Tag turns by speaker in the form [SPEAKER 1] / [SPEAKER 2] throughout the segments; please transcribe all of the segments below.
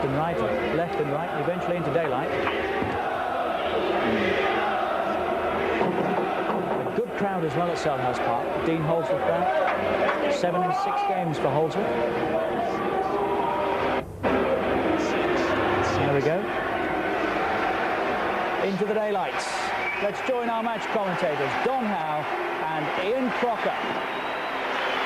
[SPEAKER 1] and right, or left and right, and eventually into daylight. A good crowd as well at Selhurst Park. Dean Holdsworth there. 7 and 6 games for Holdsworth. There we go. Into the daylights. Let's join our match commentators, Don Howe and Ian Crocker.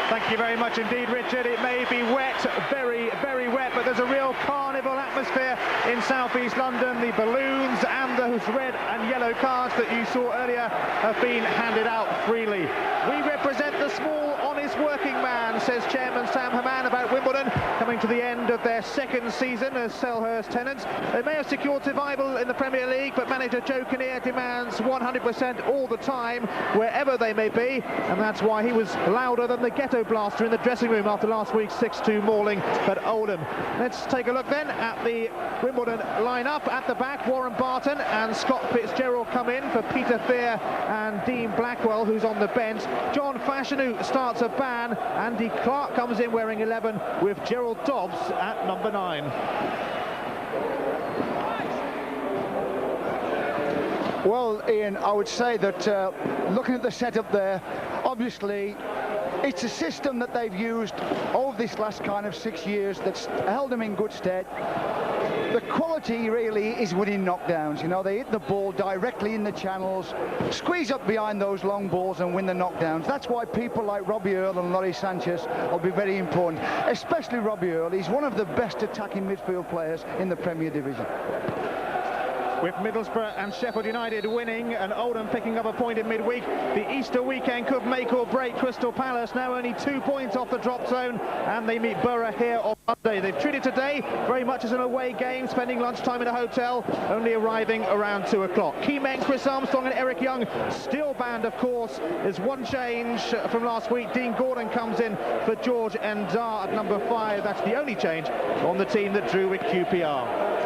[SPEAKER 2] Thank you very much indeed, Richard. It may be wet, very, very wet, but there's a real carnival atmosphere in southeast London. The balloons and those red and yellow cards that you saw earlier have been handed out freely. We represent the small, honest working man, says Chairman Sam Haman about Wimbledon, coming to the end of their second season as Selhurst tenants. They may have secured survival in the Premier League, but manager Joe Kinnear demands 100% all the time, wherever they may be, and that's why he was louder than the ghetto blaster in the dressing room after last week's 6-2 mauling at Oldham. Let's take a look then at the Wimbledon lineup. At the back, Warren Barton and Scott Fitzgerald come in for Peter Fear and Dean Blackwell, who's on the bench. John Fashanu starts a ban. Andy Clark comes in wearing 11 with Gerald Dobbs at number 9.
[SPEAKER 3] Well, Ian, I would say that looking at the setup there, obviously it's a system that they've used over this last kind of 6 years that's held them in good stead. The quality really is winning knockdowns. You know, they hit the ball directly in the channels, squeeze up behind those long balls and win the knockdowns. That's why people like Robbie Earle and Laurie Sanchez will be very important, especially Robbie Earle. He's one of the best attacking midfield players in the Premier Division.
[SPEAKER 2] With Middlesbrough and Sheffield United winning and Oldham picking up a point in midweek, the Easter weekend could make or break Crystal Palace, now only 2 points off the drop zone, and they meet Borough here on Monday. They've treated today very much as an away game, spending lunchtime in a hotel, only arriving around 2 o'clock. Key men Chris Armstrong and Eric Young still banned, of course. There's one change from last week. Dean Gordon comes in for George Endar at number 5. That's the only change on the team that drew with QPR.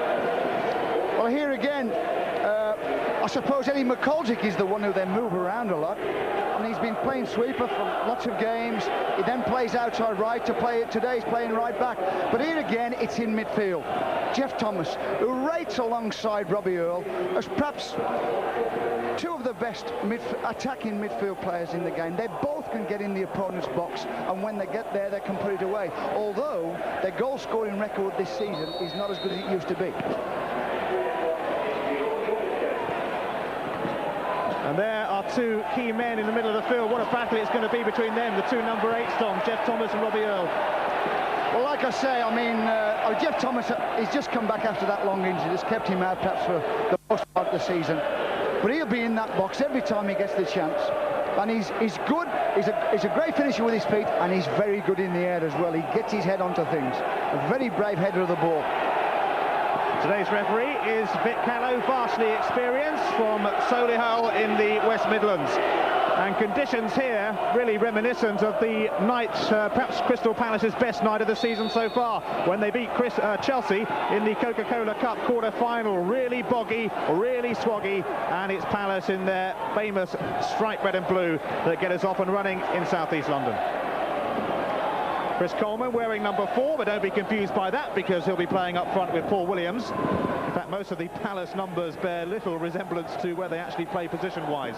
[SPEAKER 3] Well, here again, I suppose Eddie McCulloch is the one who they move around a lot. And he's been playing sweeper for lots of games. He then plays outside right to play it. Today he's playing right back. But here again, it's in midfield. Jeff Thomas, who rates alongside Robbie Earle as perhaps 2 of the best attacking midfield players in the game. They both can get in the opponent's box, and when they get there, they can put it away. Although their goal-scoring record this season is not as good as it used to be.
[SPEAKER 2] And there are 2 key men in the middle of the field. What a battle it's going to be between them, the 2 number 8s, Tom, Jeff Thomas and Robbie Earle.
[SPEAKER 3] Well, like I say, I mean, Jeff Thomas, he's just come back after that long injury. It's kept him out perhaps for the most part of the season. But he'll be in that box every time he gets the chance. And he's good, he's a great finisher with his feet, and he's very good in the air as well. He gets his head onto things. A very brave header of the ball.
[SPEAKER 2] Today's referee is Vic Callow, vastly experienced from Solihull in the West Midlands. And conditions here really reminiscent of the night, perhaps Crystal Palace's best night of the season so far, when they beat Chelsea in the Coca-Cola Cup quarter-final. Really boggy, really swaggy, and it's Palace in their famous striped red and blue that get us off and running in southeast London. Chris Coleman wearing number 4, but don't be confused by that because he'll be playing up front with Paul Williams. In fact, most of the Palace numbers bear little resemblance to where they actually play position-wise.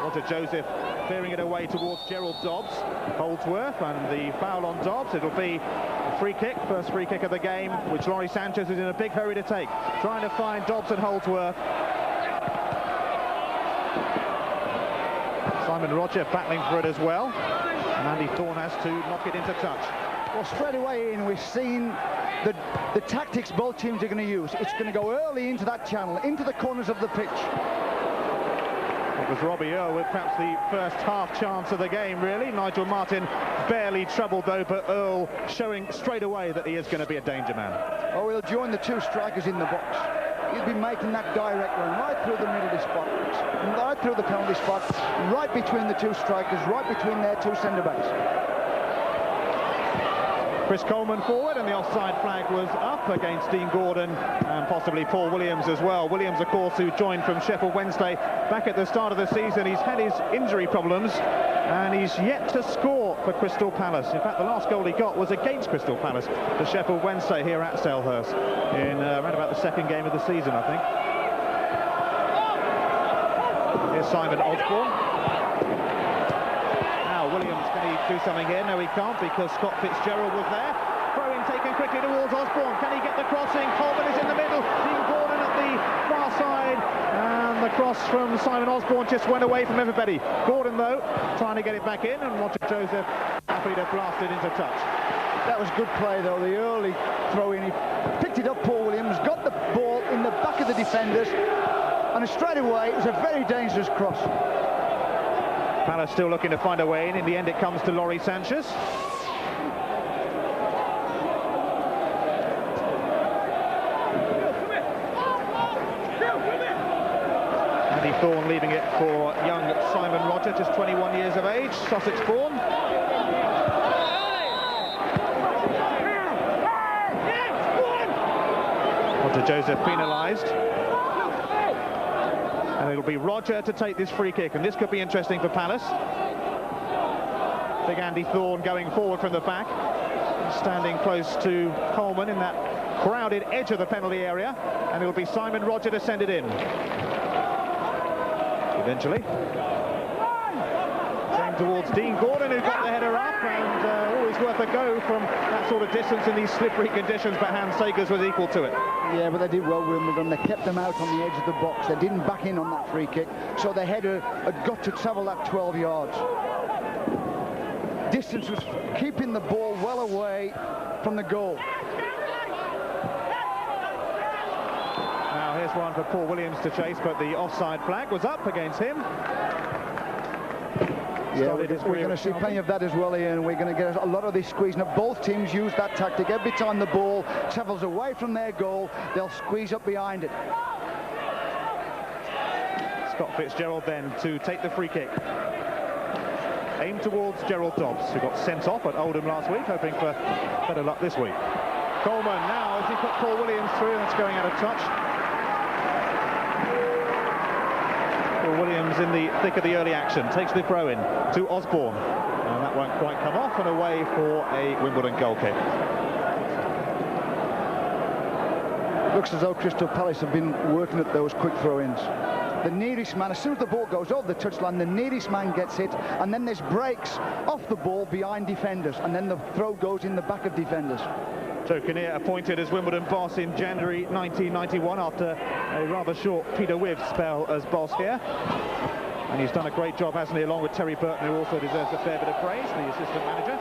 [SPEAKER 2] Roger Joseph clearing it away towards Gerald Dobbs. Holdsworth, and the foul on Dobbs. It'll be a free kick, first free kick of the game, which Laurie Sanchez is in a big hurry to take. Trying to find Dobbs and Holdsworth. Simon Roger battling for it as well, and Andy Thorne has to knock it into touch.
[SPEAKER 3] Well, straight away in, we've seen the tactics both teams are going to use. It's going to go early into that channel, into the corners of the pitch.
[SPEAKER 2] It was Robbie Earle with perhaps the first half chance of the game, really. Nigel Martin barely troubled though, but Earle showing straight away that he is going to be a danger man.
[SPEAKER 3] Oh, he'll join the 2 strikers in the box. He'll be making that direct run right through the middle of the spot, right through the penalty spot, right between the 2 strikers, right between their 2 centre-backs.
[SPEAKER 2] Chris Coleman forward, and the offside flag was up against Dean Gordon and possibly Paul Williams as well. Williams, of course, who joined from Sheffield Wednesday back at the start of the season. He's had his injury problems and he's yet to score for Crystal Palace. In fact, the last goal he got was against Crystal Palace for Sheffield Wednesday here at Selhurst in around about the second game of the season, I think. Here's Simon Osborne. Now Williams, can he do something here? No, he can't, because Scott Fitzgerald was there. Throw-in taken quickly towards Osborne. Can he get the crossing? Coleman is in the middle. Dean Gordon at the far side. And the cross from Simon Osborne just went away from everybody. Gordon, though, trying to get it back in, and Roger Joseph happy to blast it into touch.
[SPEAKER 3] That was good play, though, the early throw-in. He picked it up, Paul Williams, got the ball in the back of the defenders, and straight away it was a very dangerous cross.
[SPEAKER 2] Palace still looking to find a way in. In the end, it comes to Laurie Sanchez. Andy Thorne leaving it for young Simon Roger, just 21 years of age, Sussex born. Roger Joseph penalised. And it'll be Roger to take this free kick, and this could be interesting for Palace. Big Andy Thorne going forward from the back, standing close to Coleman in that crowded edge of the penalty area, and it'll be Simon Roger to send it in. Eventually. Same towards Dean Gordon, who got the header up, and always worth a go from that sort of distance in these slippery conditions, but Hans Sagers was equal to it.
[SPEAKER 3] Yeah, but they did well, Wimbledon. They kept them out on the edge of the box. They didn't back in on that free kick, so the header had got to travel that 12 yards. Distance was keeping the ball well away from the goal.
[SPEAKER 2] Now here's one for Paul Williams to chase, but the offside flag was up against him.
[SPEAKER 3] Yeah, we're going to see plenty of that as well, Ian. We're going to get a lot of this squeezing up. Both teams use that tactic. Every time the ball travels away from their goal, they'll squeeze up behind it.
[SPEAKER 2] Scott Fitzgerald then to take the free kick. Aimed towards Gerald Dobbs, who got sent off at Oldham last week, hoping for better luck this week. Coleman now, as he put Paul Williams through, that's going out of touch. Paul Williams in the thick of the early action, takes the throw in to Osborne, and that won't quite come off, and away for a Wimbledon goal kick.
[SPEAKER 3] Looks as though Crystal Palace have been working at those quick throw-ins. The nearest man, as soon as the ball goes over the touchline, the nearest man gets hit, and then there's breaks off the ball behind defenders, and then the throw goes in the back of defenders.
[SPEAKER 2] So Kinnear appointed as Wimbledon boss in January 1991 after a rather short Peter Wibb spell as boss here. And he's done a great job, hasn't he, along with Terry Burton, who also deserves a fair bit of praise, the assistant manager.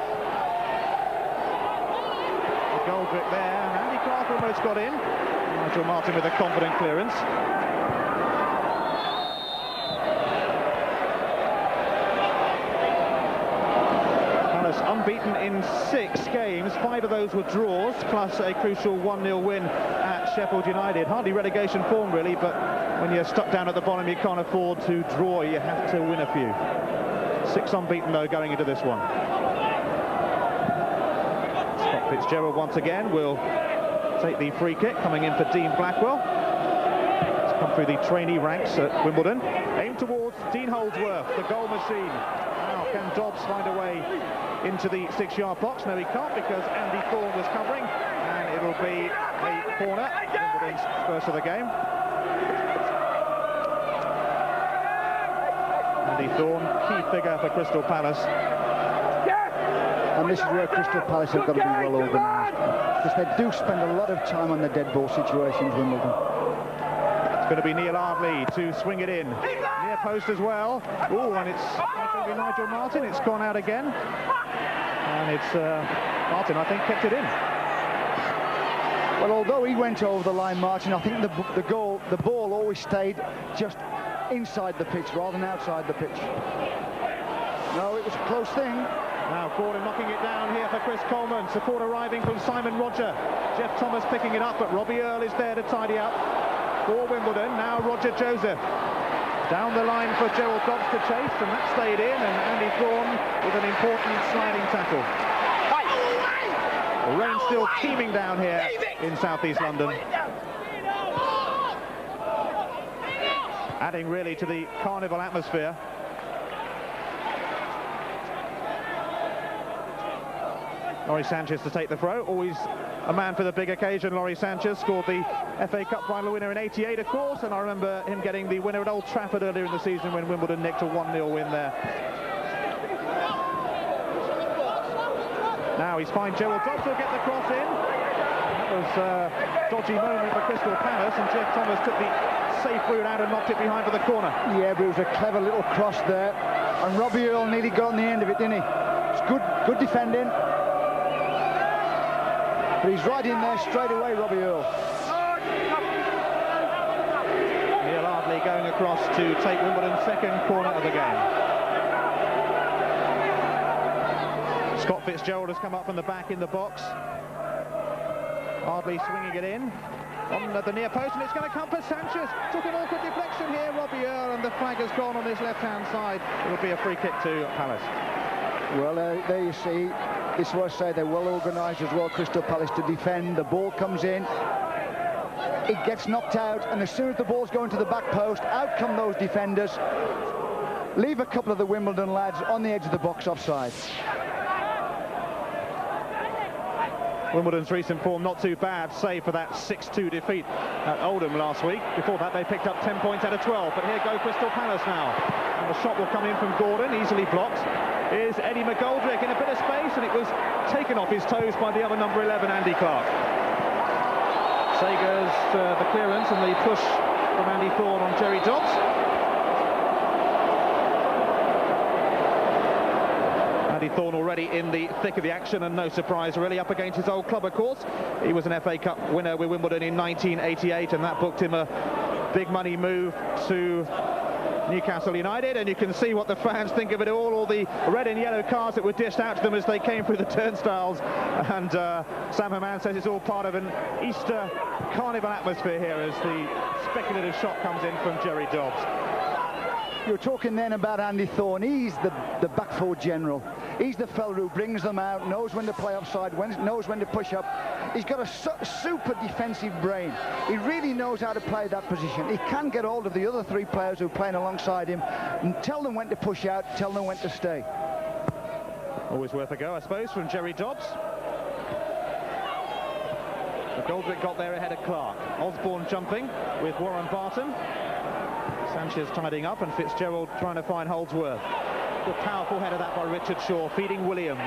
[SPEAKER 2] The goal grip there, and Andy Clark almost got in. Nigel Martin with a confident clearance. Unbeaten in 6 games, 5 of those were draws, plus a crucial 1-0 win at Sheffield United. Hardly relegation form, really, but when you're stuck down at the bottom, you can't afford to draw, you have to win a few. 6 unbeaten, though, going into this one. Scott Fitzgerald, once again, will take the free kick, coming in for Dean Blackwell. It's come through the trainee ranks at Wimbledon. Aimed towards Dean Holdsworth, the goal machine. Now, can Dobbs find a way into the 6-yard box? No, he can't, because Andy Thorne was covering, and it'll be a corner. Wimbledon's first of the game. Andy Thorne, key figure for Crystal Palace.
[SPEAKER 3] And this is where Crystal Palace have got to be well organised, because they do spend a lot of time on the dead ball situations, Wimbledon.
[SPEAKER 2] It's going to be Neil Ardley to swing it in. Near post as well. Oh, and it's going to be Nigel Martin. It's gone out again. And it's Martin, I think, kept it in.
[SPEAKER 3] Well, although he went over the line, Martin, I think the ball always stayed just inside the pitch rather than outside the pitch. No, it was a close thing.
[SPEAKER 2] Now Gordon knocking it down here for Chris Coleman. Support arriving from Simon Roger. Jeff Thomas picking it up, but Robbie Earle is there to tidy up for Wimbledon. Now Roger Joseph. Down the line for Gerald Dobbs to chase, and that stayed in, and Andy Thorne with an important sliding tackle. Rain still teeming down here in southeast London. Adding really to the carnival atmosphere. Lawrie Sanchez to take the throw. Always a man for the big occasion. Lawrie Sanchez scored the FA Cup final winner in '88, of course, and I remember him getting the winner at Old Trafford earlier in the season when Wimbledon nicked a 1-0 win there. Now he's fine. Gerald Dobbs will get the cross in. That was a dodgy moment for Crystal Palace, and Jeff Thomas took the safe route out and knocked it behind for the corner. Yeah, but it was a clever little cross there, and Robbie Earle nearly got on the end of it, didn't he? It's good defending. But he's right in there straight away, Robbie Earle. Neil Ardley going across to take Wimbledon's second corner of the game. Scott Fitzgerald has come up from the back in the box. Ardley swinging it in on the near post, and it's going to come for Sanchez. Took an awkward deflection here, Robbie Earle, and the flag has gone on his left-hand side. It'll be a free kick to Palace. Well, there you see. This is what I say, they're well organised as well, Crystal Palace, to defend. The ball comes in, it gets knocked out, and as soon as the ball's going to the back post, out come those defenders. Leave a couple of the Wimbledon lads on the edge of the box offside. Wimbledon's recent form not too bad, save for that 6-2 defeat at Oldham last week. Before that, they picked up 10 points out of 12, but here go Crystal Palace now. And the shot will come in from Gordon, easily blocked. Is Eddie McGoldrick in a bit of space, and it was taken off his toes by the other number 11, Andy Clark. Sagers the clearance and the push from Andy Thorne on Jerry Dobbs. Andy Thorne already in the thick of the action, and no surprise really, up against his old club, of course. He was an FA Cup winner with Wimbledon in 1988, and that booked him a big money move to Newcastle United, and you can see what the fans think of it all the red and yellow cards that were dished out to them as they came through the turnstiles, and Sam Haman says it's all part of an Easter carnival atmosphere here as the speculative shot comes in from Jerry Dobbs. You were talking then about Andy Thorne. He's the back four general. He's the fellow who brings them out, knows when to play offside, knows when to push up. He's got a super defensive brain. He really knows how to play that position. He can get hold of the other three players who are playing alongside him and tell them when to push out, tell them when to stay. Always worth a go, I suppose, from Jerry Dobbs. McGoldrick got there ahead of Clark. Osborne jumping with Warren Barton. Sanchez tidying up, and Fitzgerald trying to find Holdsworth. Good powerful header that by Richard Shaw, feeding Williams.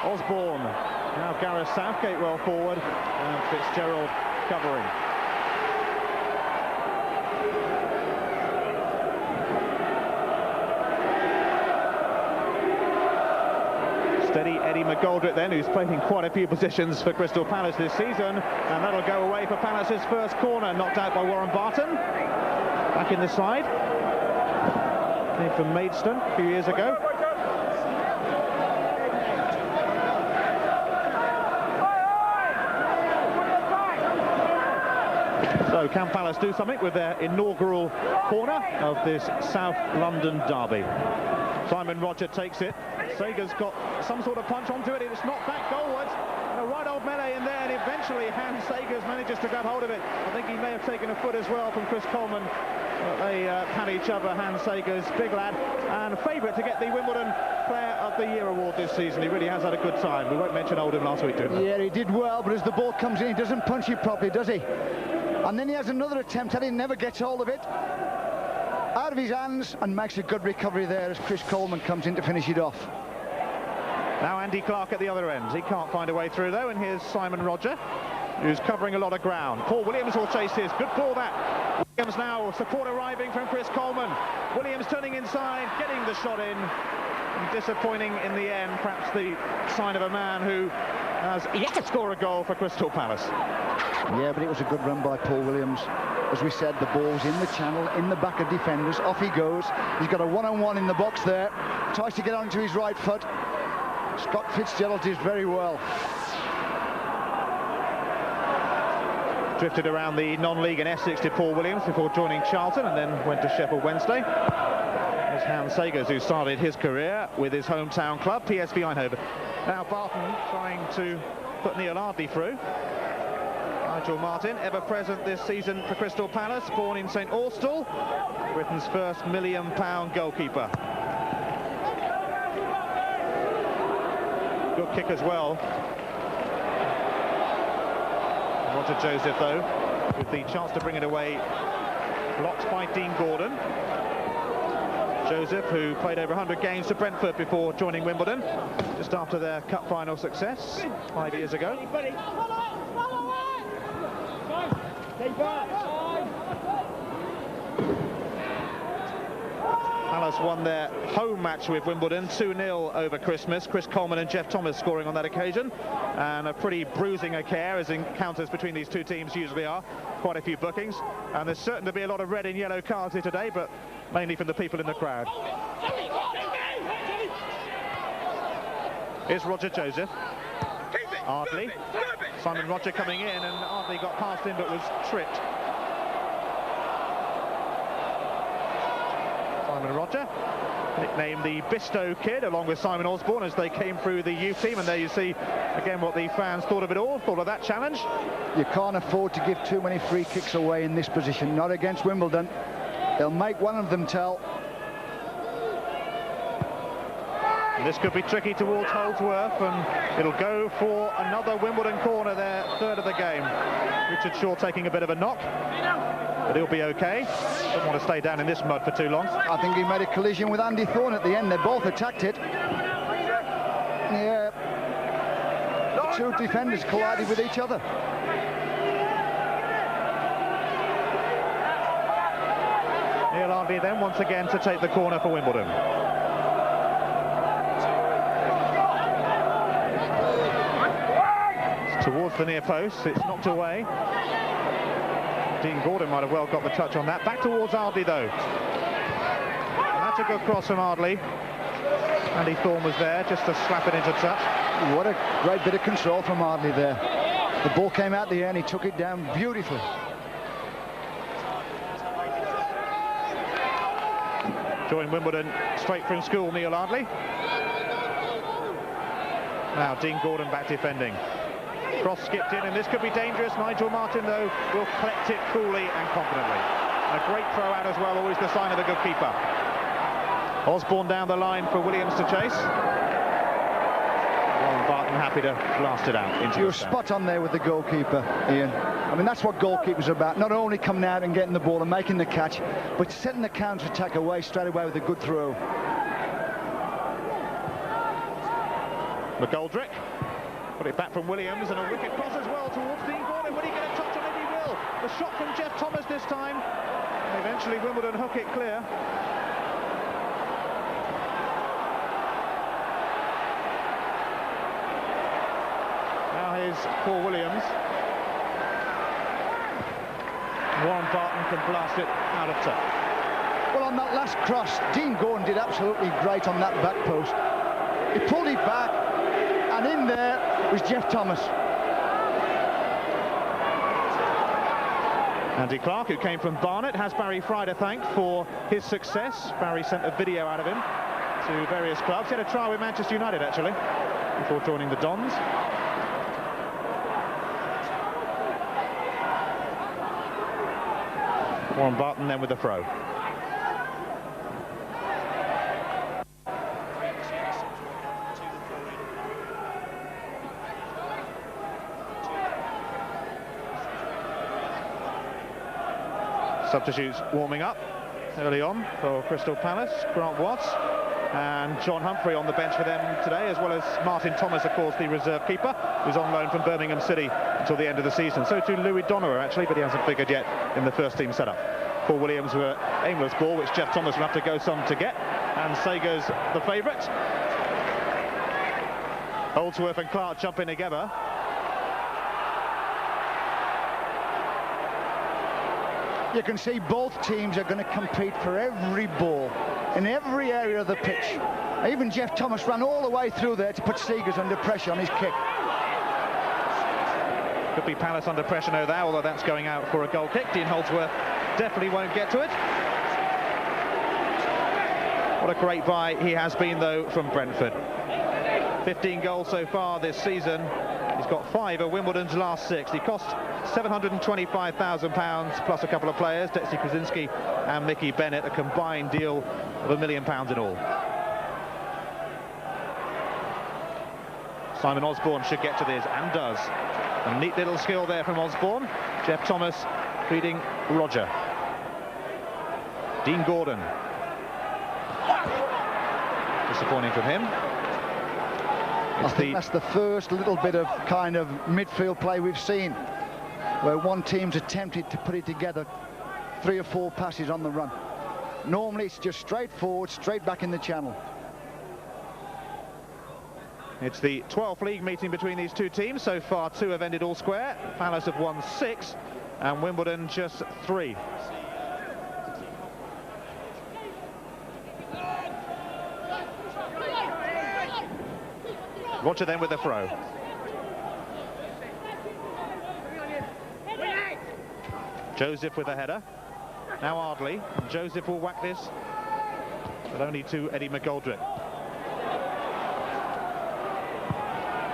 [SPEAKER 2] Osborne, now Gareth Southgate well forward, and Fitzgerald covering. Steady Eddie McGoldrick then, who's played in quite a few positions for Crystal Palace this season, and that'll go away for Palace's first corner, knocked out by Warren Barton. Back in the side. Came from Maidstone a few years ago. So can Palace do something with their inaugural corner of this South London derby? Simon Roger takes it. Sager's got some sort of punch onto it. It's knocked back goalwards. And a right old melee in there, and eventually Hans Sagers manages to grab hold of it. I think he may have taken a foot as well from Chris Coleman. They pat each other. Hans Sagers, big lad, and favourite to get the Wimbledon Player of the Year award this season. He really has had a good time. We won't mention Oldham last week, did we? Yeah, he did well, but as the ball comes in, he doesn't punch it properly, does he? And then he has another attempt at it, never gets hold of it. Out of his hands, and makes a good recovery there as Chris Coleman comes in to finish it off. Now Andy Clark at the other end. He can't find a way through though, and here's Simon Roger, who's covering a lot of ground. Paul Williams will chase his. Good ball that. Williams now, support arriving from Chris Coleman. Williams turning inside, getting the shot in. And disappointing in the end, perhaps the sign of a man who has yet to score a goal for Crystal Palace. Yeah, but it was a good run by Paul Williams. As we said, the ball's in the channel, in the back of defenders. Off he goes. He's got a one-on-one in the box there. Tries to get onto his right foot. Scott Fitzgerald is very well. Drifted around the non-league in Essex to Paul Williams before joining Charlton, and then went to Sheffield Wednesday. There's Hans Sagers, who started his career with his hometown club, PSV Eindhoven. Now Barton trying to put Neil Ardley through. Nigel Martin, ever present this season for Crystal Palace, born in St Austell, Britain's first £1 million goalkeeper. Good kick as well. Roger Joseph, though, with the chance to bring it away, blocked by Dean Gordon. Joseph, who played over 100 games for Brentford before joining Wimbledon, just after their cup final success 5 years ago. Palace won their home match with Wimbledon 2-0 over Christmas. Chris Coleman and Jeff Thomas scoring on that occasion, and a pretty bruising affair, as encounters between these two teams usually are. Quite a few bookings, and there's certain to be a lot of red and yellow cards here today, but mainly from the people in the crowd. Here's Roger Joseph. Ardley. Simon Roger coming in, and Ardley got past him but was tripped. Simon Roger, nicknamed the Bisto Kid, along with Simon Osborne, as they came through the youth team. And there you see again what the fans thought of it all, thought of that challenge.
[SPEAKER 3] You can't afford to give too many free kicks away in this position, not against Wimbledon. They'll make one of them tell.
[SPEAKER 2] This could be tricky towards Holdsworth, and it'll go for another Wimbledon corner, their third of the game. Richard Shaw taking a bit of a knock, but he'll be okay. Doesn't want to stay down in this mud for too long.
[SPEAKER 3] I think he made a collision with Andy Thorne at the end. They both attacked it. Yeah. The two defenders collided with each other.
[SPEAKER 2] Neil Ardley then once again to take the corner for Wimbledon. Towards the near post, it's knocked away. Dean Gordon might have well got the touch on that. Back towards Ardley, though. And that's a good cross from Ardley. Andy Thorne was there just to slap it into touch.
[SPEAKER 3] What a great bit of control from Ardley there. The ball came out the air and he took it down beautifully.
[SPEAKER 2] Joined Wimbledon straight from school, Neil Ardley. Now Dean Gordon back defending. Cross skipped in, and this could be dangerous. Nigel Martin, though, will collect it coolly and confidently. And a great throw out as well, always the sign of a good keeper. Osborne down the line for Williams to chase. Warren Barton happy to blast it out into
[SPEAKER 3] You're spot on there with the goalkeeper, Ian. I mean, that's what goalkeepers are about. Not only coming out and getting the ball and making the catch, but setting the counter-attack away straight away with a good throw.
[SPEAKER 2] McGoldrick. Put it back from Williams, and a wicked cross as well towards Dean Gordon. Will he get a touch on it? He will. The shot from Jeff Thomas this time. And eventually Wimbledon hook it clear. Now here's Paul Williams. Warren Barton can blast it out of touch.
[SPEAKER 3] Well, on that last cross, Dean Gordon did absolutely great on that back post. He pulled it back, and in there was Jeff Thomas.
[SPEAKER 2] Andy Clark, who came from Barnet, has Barry Fry to thank for his success. Barry sent a video out of him to various clubs. He had a trial with Manchester United, actually, before joining the Dons. Warren Barton then with the throw. Substitutes warming up early on for Crystal Palace. Grant Watts and John Humphrey on the bench for them today, as well as Martin Thomas, of course, the reserve keeper, who's on loan from Birmingham City until the end of the season. So too Louis Donowa, actually, but he hasn't figured yet in the first team setup. Paul Williams with an aimless ball, which Jeff Thomas will have to go some to get, and Sager's the favourite. Holdsworth and Clark jumping together.
[SPEAKER 3] You can see both teams are going to compete for every ball in every area of the pitch. Even Jeff Thomas ran all the way through there to put Seegers under pressure on his kick.
[SPEAKER 2] Could be Palace under pressure now, although that's going out for a goal kick. Dean Holdsworth definitely won't get to it. What a great buy he has been, though, from Brentford. 15 goals so far this season. He's got 5 of Wimbledon's last 6. He cost £725,000 plus a couple of players, Detsy Krasinski and Mickey Bennett, a combined deal of £1 million in all. Simon Osborne should get to this, and does. A neat little skill there from Osborne. Jeff Thomas feeding Roger. Dean Gordon. Disappointing from him.
[SPEAKER 3] I think that's the first little bit of kind of midfield play we've seen, where one team's attempted to put it together, 3 or 4 passes on the run. Normally it's just straight forward, straight back in the channel.
[SPEAKER 2] It's the 12th league meeting between these two teams. So far 2 have ended all square. Palace have won 6 and Wimbledon just 3. Roger then with the throw. Joseph with the header. Now Ardley. Joseph will whack this, but only to Eddie McGoldrick.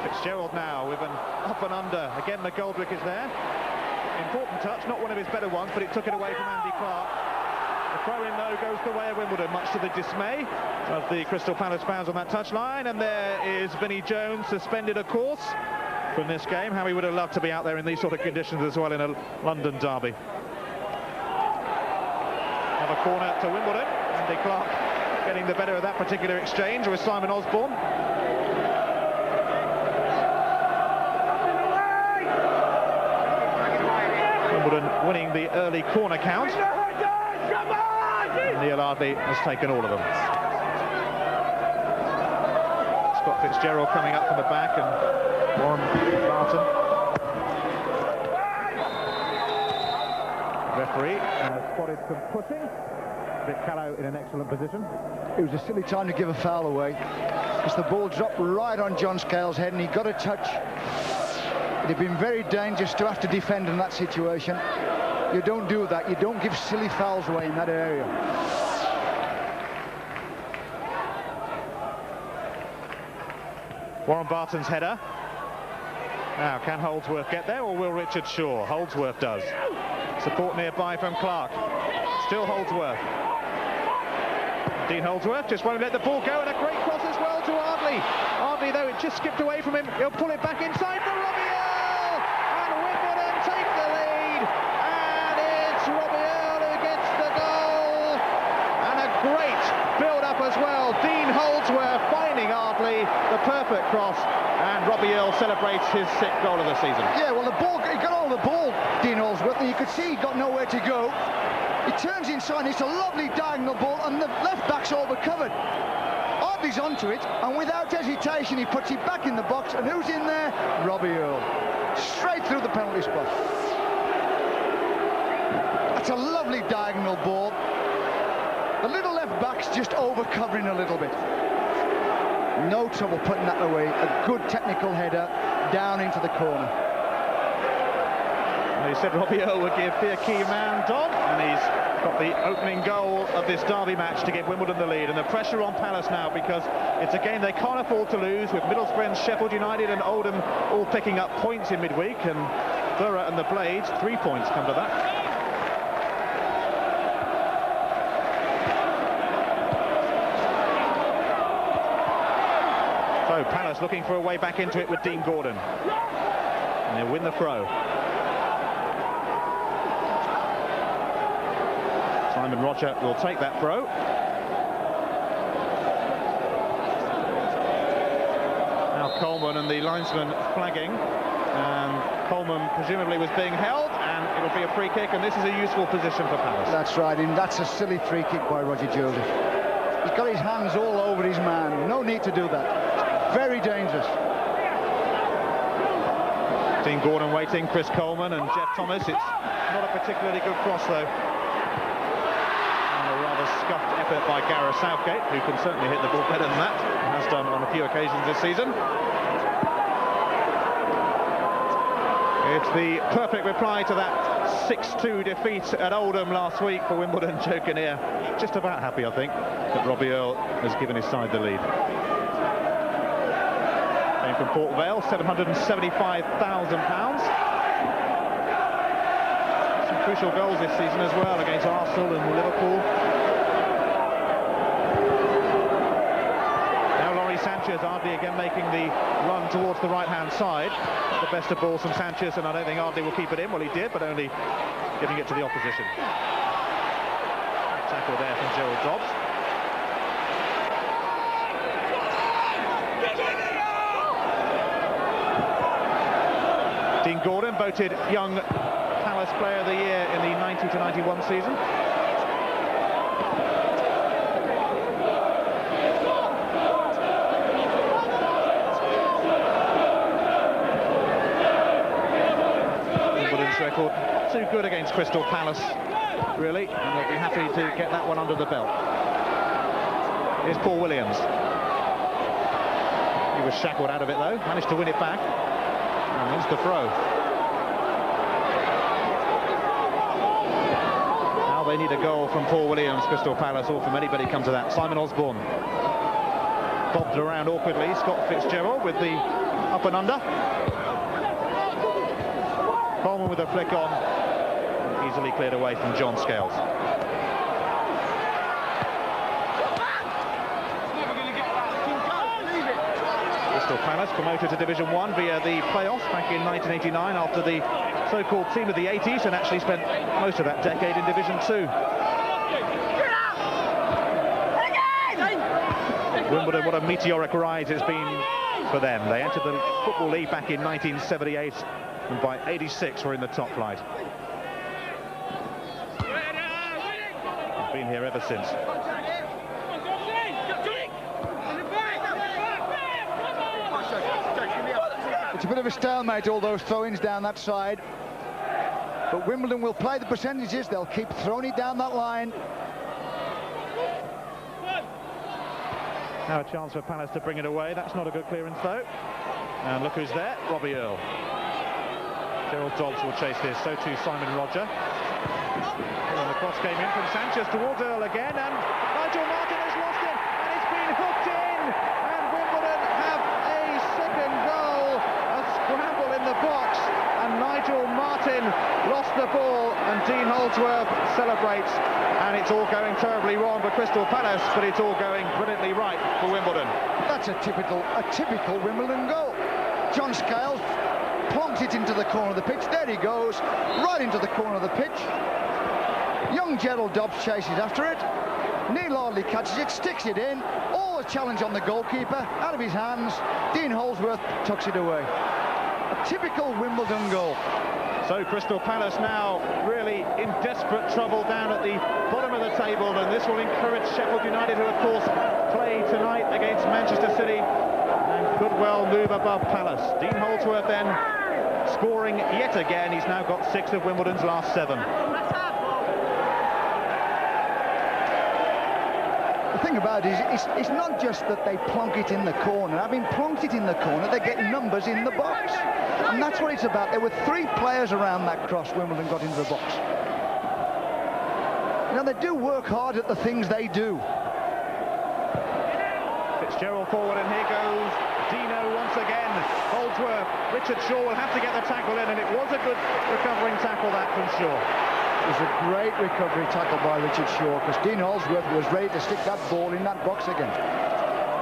[SPEAKER 2] Fitzgerald now with an up and under. Again, McGoldrick is there. Important touch, not one of his better ones, but it took it away from Andy Clark. The throw-in, though, goes the way of Wimbledon, much to the dismay of the Crystal Palace fans on that touchline. And there is Vinnie Jones, suspended, of course, from this game. How he would have loved to be out there in these sort of conditions as well in a London derby. Another corner to Wimbledon. Andy Clark getting the better of that particular exchange with Simon Osborne. Wimbledon winning the early corner count. Neil Ardley has taken all of them. Scott Fitzgerald coming up from the back, and Warren Barton. Referee has spotted some pushing. Vic Callow in an excellent position.
[SPEAKER 3] It was a silly time to give a foul away, because the ball dropped right on John Scales' head and he got a touch. It had been very dangerous to have to defend in that situation. You don't do that. You don't give silly fouls away in that area.
[SPEAKER 2] Warren Barton's header. Now, can Holdsworth get there, or will Richard Shaw? Holdsworth does. Support nearby from Clark. Still Holdsworth. Dean Holdsworth just won't let the ball go, and a great cross as well to Ardley. Ardley, though, it just skipped away from him. He'll pull it back inside for Robbie Earle, and Wimbledon take the lead. And it's Robbie Earle who gets the goal, and a great build-up as well. Dean Holdsworth finding Ardley, the perfect cross, and Robbie Earle celebrates his 6th goal of the season. Yeah, well, the ball, he got all the ball, Dean Holdsworth, and you could see he got nowhere to go. He turns inside, it's a lovely diagonal ball, and the left back's overcovered. Ardley's onto it, and without hesitation, he puts it back in the box, and who's in there? Robbie Earle. Straight through the penalty spot. That's a lovely diagonal ball. The little left back's just over-covering a little bit. No trouble putting that away. A good technical header down into the corner. He said Robbie Earle would give the key man Don, and he's got the opening goal of this derby match to give Wimbledon the lead. And the pressure on Palace now, because it's a game they can't afford to lose, with Middlesbrough and Sheffield United and Oldham all picking up points in midweek, and Borough and the Blades 3 points come to that. So Palace looking for a way back into it with Dean Gordon, and they'll win the throw. Simon Roger will take that throw. Now Coleman and the linesman flagging, and Coleman presumably was being held, and it'll be a free kick, and this is a useful position for Palace.
[SPEAKER 3] That's right, and that's a silly free kick by Roger Joseph. He's got his hands all over his man. No need to do that. Very dangerous.
[SPEAKER 2] Dean Gordon waiting, Chris Coleman and Jeff Thomas. It's not a particularly good cross, though. Scuffed effort by Gareth Southgate, who can certainly hit the ball better than that, and has done on a few occasions this season. It's the perfect reply to that 6-2 defeat at Oldham last week for Wimbledon. Joe Kinnear just about happy, I think, that Robbie Earle has given his side the lead. Came from Port Vale, £775,000. Some crucial goals this season as well against Arsenal and Liverpool. Sanchez hardly again making the run towards the right-hand side. The best of balls from Sanchez, and I don't think Hardley will keep it in. Well, he did, but only giving it to the opposition. Tackle there from Gerald Dobbs. Dean Gordon, voted Young Palace Player of the Year in the 90 to 91 season. Record too good against Crystal Palace, really, and they'll be happy to get that one under the belt. Here's Paul Williams. He was shackled out of it though, managed to win it back, and there's the throw. Now they need a goal from Paul Williams, Crystal Palace, or from anybody come to that. Simon Osborne bobbed around awkwardly. Scott Fitzgerald with the up and under. Coleman with a flick on, easily cleared away from John Scales. Crystal Palace promoted to Division 1 via the playoffs back in 1989 after the so-called team of the 80s, and actually spent most of that decade in Division 2. Wimbledon, what a meteoric rise it's been for them. They entered the Football League back in 1978. And by 86 we're in the top flight. I've been here ever since.
[SPEAKER 3] It's a bit of a stalemate, all those throw-ins down that side. But Wimbledon will play the percentages. They'll keep throwing it down that line.
[SPEAKER 2] Now a chance for Palace to bring it away. That's not a good clearance though. And look who's there, Robbie Earle. Gerald Dobbs will chase this, so too Simon Roger. And the cross came in from Sanchez towards Earle again, and Nigel Martin has lost it, and it's been hooked in, and Wimbledon have a second goal, a scramble in the box, and Nigel Martin lost the ball, and Dean Holdsworth celebrates, and it's all going terribly wrong for Crystal Palace, but it's all going brilliantly right for Wimbledon.
[SPEAKER 3] That's a typical Wimbledon goal. John Scales plonked it into the corner of the pitch. There he goes, right into the corner of the pitch. Young Gerald Dobbs chases after it. Neil Hardley catches it, sticks it in. All the challenge on the goalkeeper, out of his hands. Dean Holdsworth tucks it away. A typical Wimbledon goal.
[SPEAKER 2] So Crystal Palace now really in desperate trouble down at the bottom of the table, and this will encourage Sheffield United, who of course play tonight against Manchester City, and could well move above Palace. Dean Holdsworth then scoring yet again. He's now got 6 of Wimbledon's last 7.
[SPEAKER 3] The thing about it is, it's not just that they plonk it in the corner. Having plonked it in the corner, they get numbers in the box. And that's what it's about. There were 3 players around that cross Wimbledon got into the box. Now, they do work hard at the things they do.
[SPEAKER 2] Fitzgerald forward, and here goes Dino once again. Holdsworth, Richard Shaw will have to get the tackle in, and it was a good recovering tackle that from Shaw.
[SPEAKER 3] It was a great recovery tackle by Richard Shaw, because Dean Holdsworth was ready to stick that ball in that box again.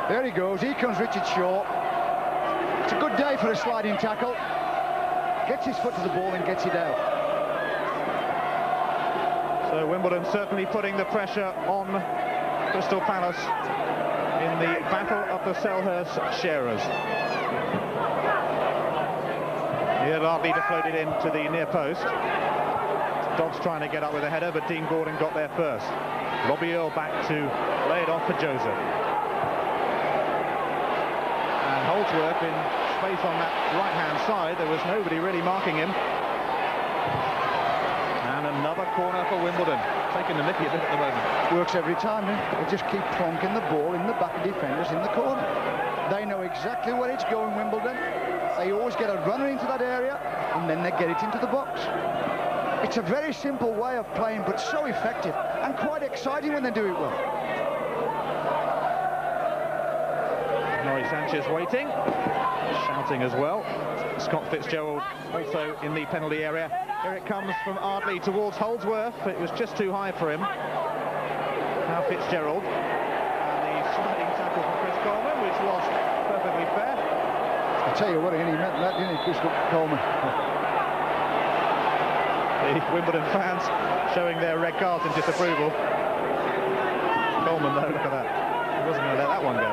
[SPEAKER 3] There he goes, here comes Richard Shaw. It's a good day for a sliding tackle. Gets his foot to the ball and gets it out.
[SPEAKER 2] So Wimbledon certainly putting the pressure on Crystal Palace in the battle of the Selhurst Sharers. Here Hardley deflated into the near post. Dobbs trying to get up with a header, but Dean Gordon got there first. Robbie Earle back to lay it off for Joseph. And Holdsworth in space on that right-hand side. There was nobody really marking him. And another corner for Wimbledon. Taking the mickey a bit at the moment.
[SPEAKER 3] Works every time, eh? They just keep plonking the ball in the back of defenders in the corner. They know exactly where it's going, Wimbledon. They always get a runner into that area, and then they get it into the box. It's a very simple way of playing, but so effective and quite exciting when they do it well.
[SPEAKER 2] Norrie Sanchez waiting, shouting as well. Scott Fitzgerald also in the penalty area. Here it comes from Ardley towards Holdsworth. It was just too high for him. Now Fitzgerald. And the sliding tackle from Chris Coleman, which was perfectly fair.
[SPEAKER 3] I'll tell you what, he meant that, didn't he, Chris Coleman?
[SPEAKER 2] The Wimbledon fans showing their red cards in disapproval. Coleman, though, look at that. He wasn't going to let that one go.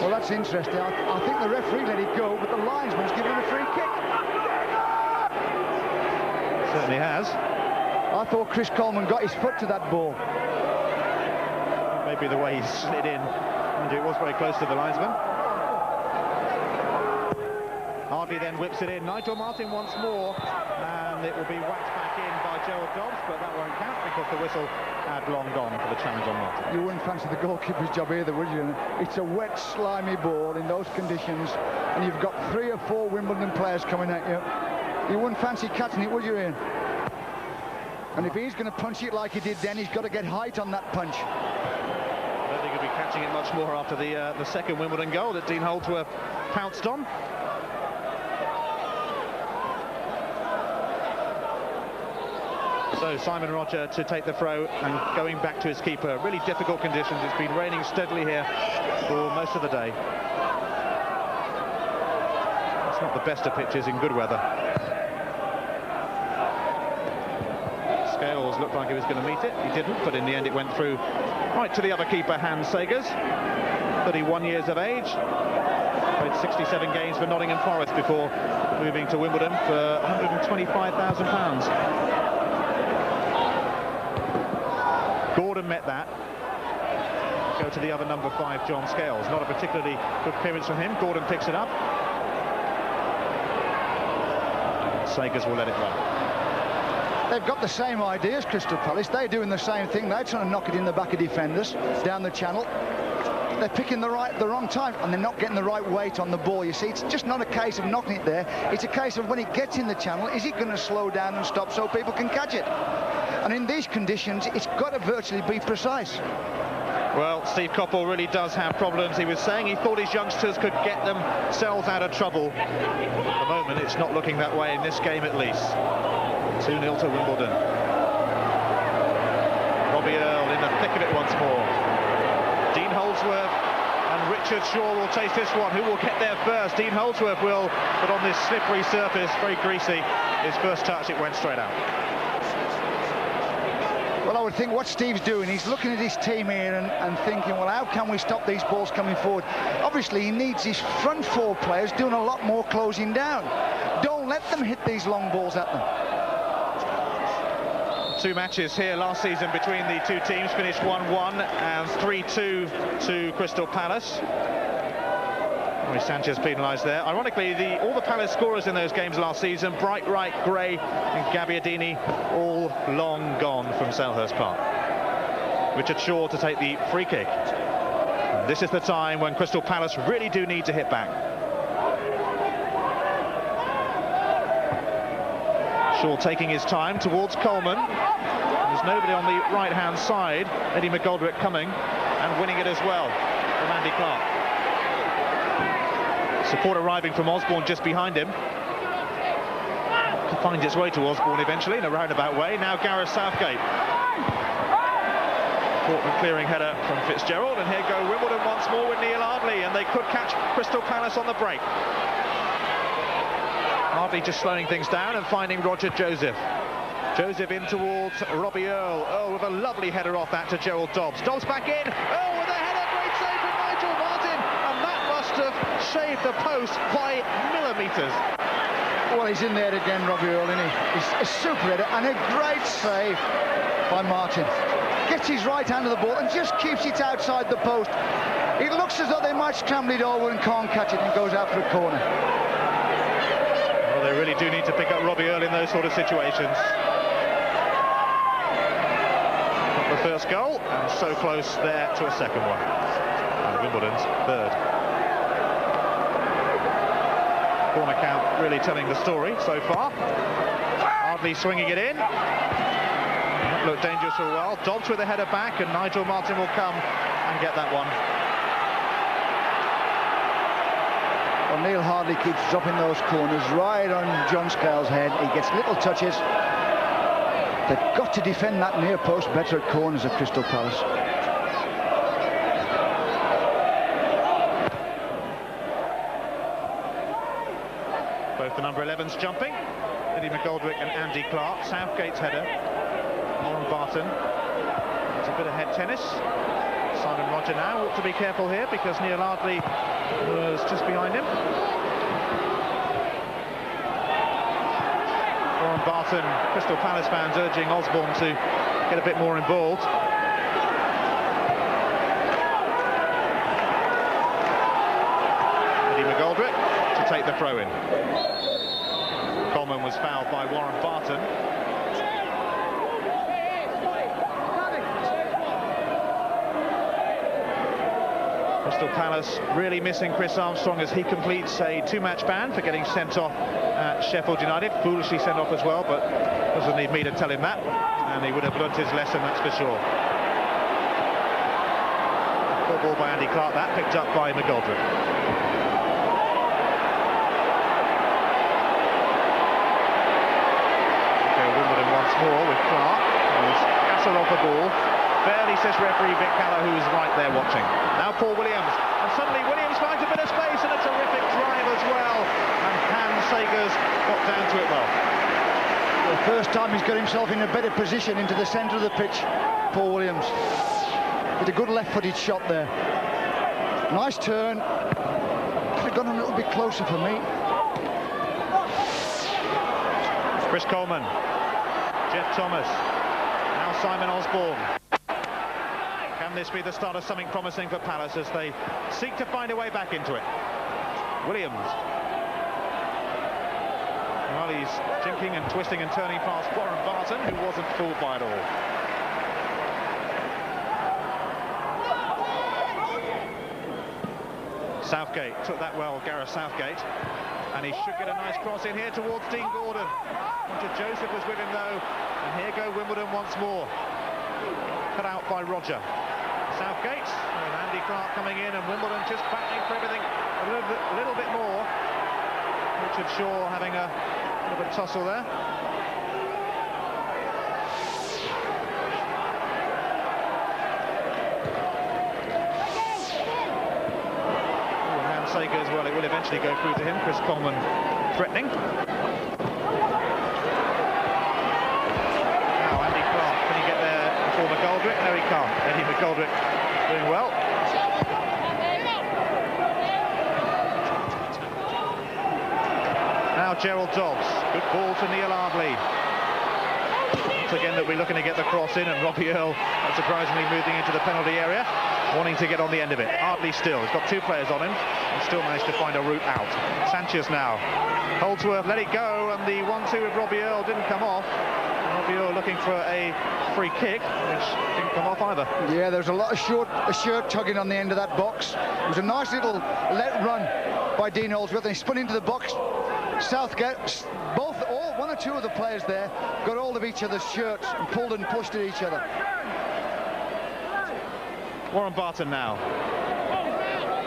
[SPEAKER 3] Well, that's interesting. I think the referee let it go, but the linesman's given him a free kick.
[SPEAKER 2] Certainly has.
[SPEAKER 3] I thought Chris Coleman got his foot to that ball.
[SPEAKER 2] Maybe the way he slid in. And it was very close to the linesman. Ardley then whips it in. Nigel Martin once more. And it will be whacked back in by Gerald Dobbs, but that won't count because the whistle had long gone for the challenge on Martin.
[SPEAKER 3] You wouldn't fancy the goalkeeper's job either, would you? It's a wet, slimy ball in those conditions, and you've got 3 or 4 Wimbledon players coming at you. You wouldn't fancy catching it, would you, Ian? And if he's going to punch it like he did then, he's got to get height on that punch.
[SPEAKER 2] I don't think he'll be catching it much more after the second Wimbledon goal that Dean Holdsworth pounced on. So Simon Roger to take the throw and going back to his keeper. Really difficult conditions. It's been raining steadily here for most of the day. It's not the best of pitches in good weather. Scales looked like he was going to meet it. He didn't, but in the end it went through right to the other keeper, Hans Sagers, 31 years of age. Played 67 games for Nottingham Forest before moving to Wimbledon for £125,000. Gordon met that. Go to the other number 5, John Scales. Not a particularly good appearance from him. Gordon picks it up. Sagers will let it run.
[SPEAKER 3] They've got the same ideas, Crystal Palace. They're doing the same thing. They're trying to knock it in the back of defenders, down the channel. They're picking the wrong time, and they're not getting the right weight on the ball. You see, it's just not a case of knocking it there. It's a case of when it gets in the channel, is it going to slow down and stop so people can catch it? And in these conditions, it's got to virtually be precise.
[SPEAKER 2] Well, Steve Coppell really does have problems. He was saying he thought his youngsters could get themselves out of trouble. At the moment, it's not looking that way in this game at least. 2-0 to Wimbledon. Robbie Earle in the thick of it once more. Dean Holdsworth and Richard Shaw will taste this one. Who will get there first? Dean Holdsworth will, but on this slippery surface, very greasy. His first touch, it went straight out.
[SPEAKER 3] Well, I would think what Steve's doing, he's looking at his team here and thinking, well, how can we stop these balls coming forward? Obviously, he needs his front 4 players doing a lot more closing down. Don't let them hit these long balls at them.
[SPEAKER 2] 2 matches here last season between the 2 teams, finished 1-1 and 3-2 to Crystal Palace. Sanchez penalised there. Ironically, all the Palace scorers in those games last season, Bright, Wright, Gray and Gabbiadini, all long gone from Selhurst Park. Richard Shaw to take the free kick. And this is the time when Crystal Palace really do need to hit back. Shaw taking his time towards Coleman. There's nobody on the right-hand side. Eddie McGoldrick coming and winning it as well from Andy Clark. Support arriving from Osborne just behind him. To find its way to Osborne eventually in a roundabout way. Now Gareth Southgate. Portman clearing header from Fitzgerald, and here go Wimbledon once more with Neil Ardley, and they could catch Crystal Palace on the break. Ardley just slowing things down and finding Roger Joseph. Joseph in towards Robbie Earle. Earle with a lovely header off that to Gerald Dobbs. Dobbs back in. Earle with a header. Great save from Nigel Martin. And that must have shaved the post by millimetres.
[SPEAKER 3] Well, he's in there again, Robbie Earle, isn't he? He's a super header and a great save by Martin. Gets his right hand of the ball and just keeps it outside the post. It looks as though they might scramble it over and can't catch it, and goes out for a corner.
[SPEAKER 2] Well, they really do need to pick up Robbie Earle in those sort of situations. The first goal, and so close there to a second one. And Wimbledon's third. Corner count really telling the story so far. Ardley swinging it in. That looked dangerous for a while. Dobbs with a header back, and Nigel Martin will come and get that one.
[SPEAKER 3] Well, Neil Hardley keeps dropping those corners right on John Scales' head. He gets little touches. They've got to defend that near post better at corners at Crystal Palace.
[SPEAKER 2] Both the number 11s jumping. Eddie McGoldrick and Andy Clark. Southgate's header. Warren Barton. It's a bit of head tennis. Simon Roger now ought to be careful here because Neil Hardley was just behind him. Warren Barton, Crystal Palace fans urging Osborne to get a bit more involved. Eddie McGoldrick to take the throw in. Coleman was fouled by Warren Barton. Crystal Palace really missing Chris Armstrong as he completes a two-match ban for getting sent off at Sheffield United. Foolishly sent off as well, but doesn't need me to tell him that. And he would have learnt his lesson, that's for sure. Full ball by Andy Clark, that picked up by McGoldrick. Go Wimbledon once more with Clark. He's castled off a ball. Barely, says referee Vic Callow, who's right there watching. Now Paul Williams, and suddenly Williams finds a bit of space and a terrific drive as well. And Hans Sagers got down to it well.
[SPEAKER 3] The first time he's got himself in a better position into the centre of the pitch, Paul Williams. Did a good left-footed shot there. Nice turn. Could have gone a little bit closer for me.
[SPEAKER 2] Chris Coleman, Jeff Thomas, now Simon Osborne. Can this be the start of something promising for Palace as they seek to find a way back into it? Williams. Well, he's jinking and twisting and turning past Warren Barton, who wasn't fooled by it all. Southgate took that well, Gareth Southgate. And he should get a nice cross in here towards Dean Gordon. Roger Joseph was with him though. And here go Wimbledon once more. Cut out by Roger. Southgate and Andy Clark coming in, and Wimbledon just battling for everything a little bit more. Richard Shaw having a bit of a tussle there. Sager as well, it will eventually go through to him. Chris Coleman threatening. Now Andy Clark, can he get there before McGoldrick? No, he can't. Eddie McGoldrick doing well. Now Gerald Dobbs, good ball to Neil Hardley. Once again that we're looking to get the cross in, and Robbie Earle unsurprisingly moving into the penalty area, wanting to get on the end of it. Hardley still, he's got two players on him and still managed to find a route out. Sanchez now, Holdsworth let it go, and the 1-2 with Robbie Earle didn't come off. Robbie Earle looking for a free kick, which didn't come off either.
[SPEAKER 3] Yeah, there was a lot of shirt tugging on the end of that box. It was a nice little let run by Dean Holdsworth, and he spun into the box. Southgate, one or two of the players there got hold of each other's shirts and pulled and pushed at each other.
[SPEAKER 2] Warren Barton now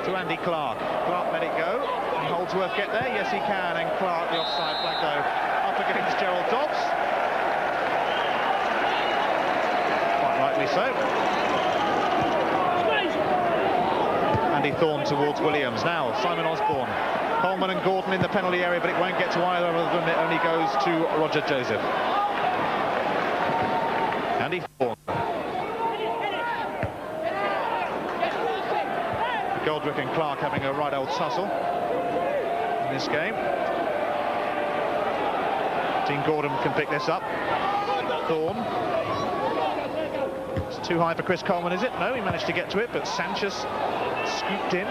[SPEAKER 2] to Andy Clark. Clark let it go. Can Holdsworth get there? Yes, he can. And Clark, the offside flag though, up against Gerald Dobbs. Quite rightly so. Andy Thorne towards Williams. Now Simon Osborne. Coleman and Gordon in the penalty area, but it won't get to either of them. It only goes to Roger Joseph. Andy Thorne. Goldrick and Clark having a right old tussle in this game. Dean Gordon can pick this up. Thorne. It's too high for Chris Coleman, is it? No, he managed to get to it, but Sanchez scooped in.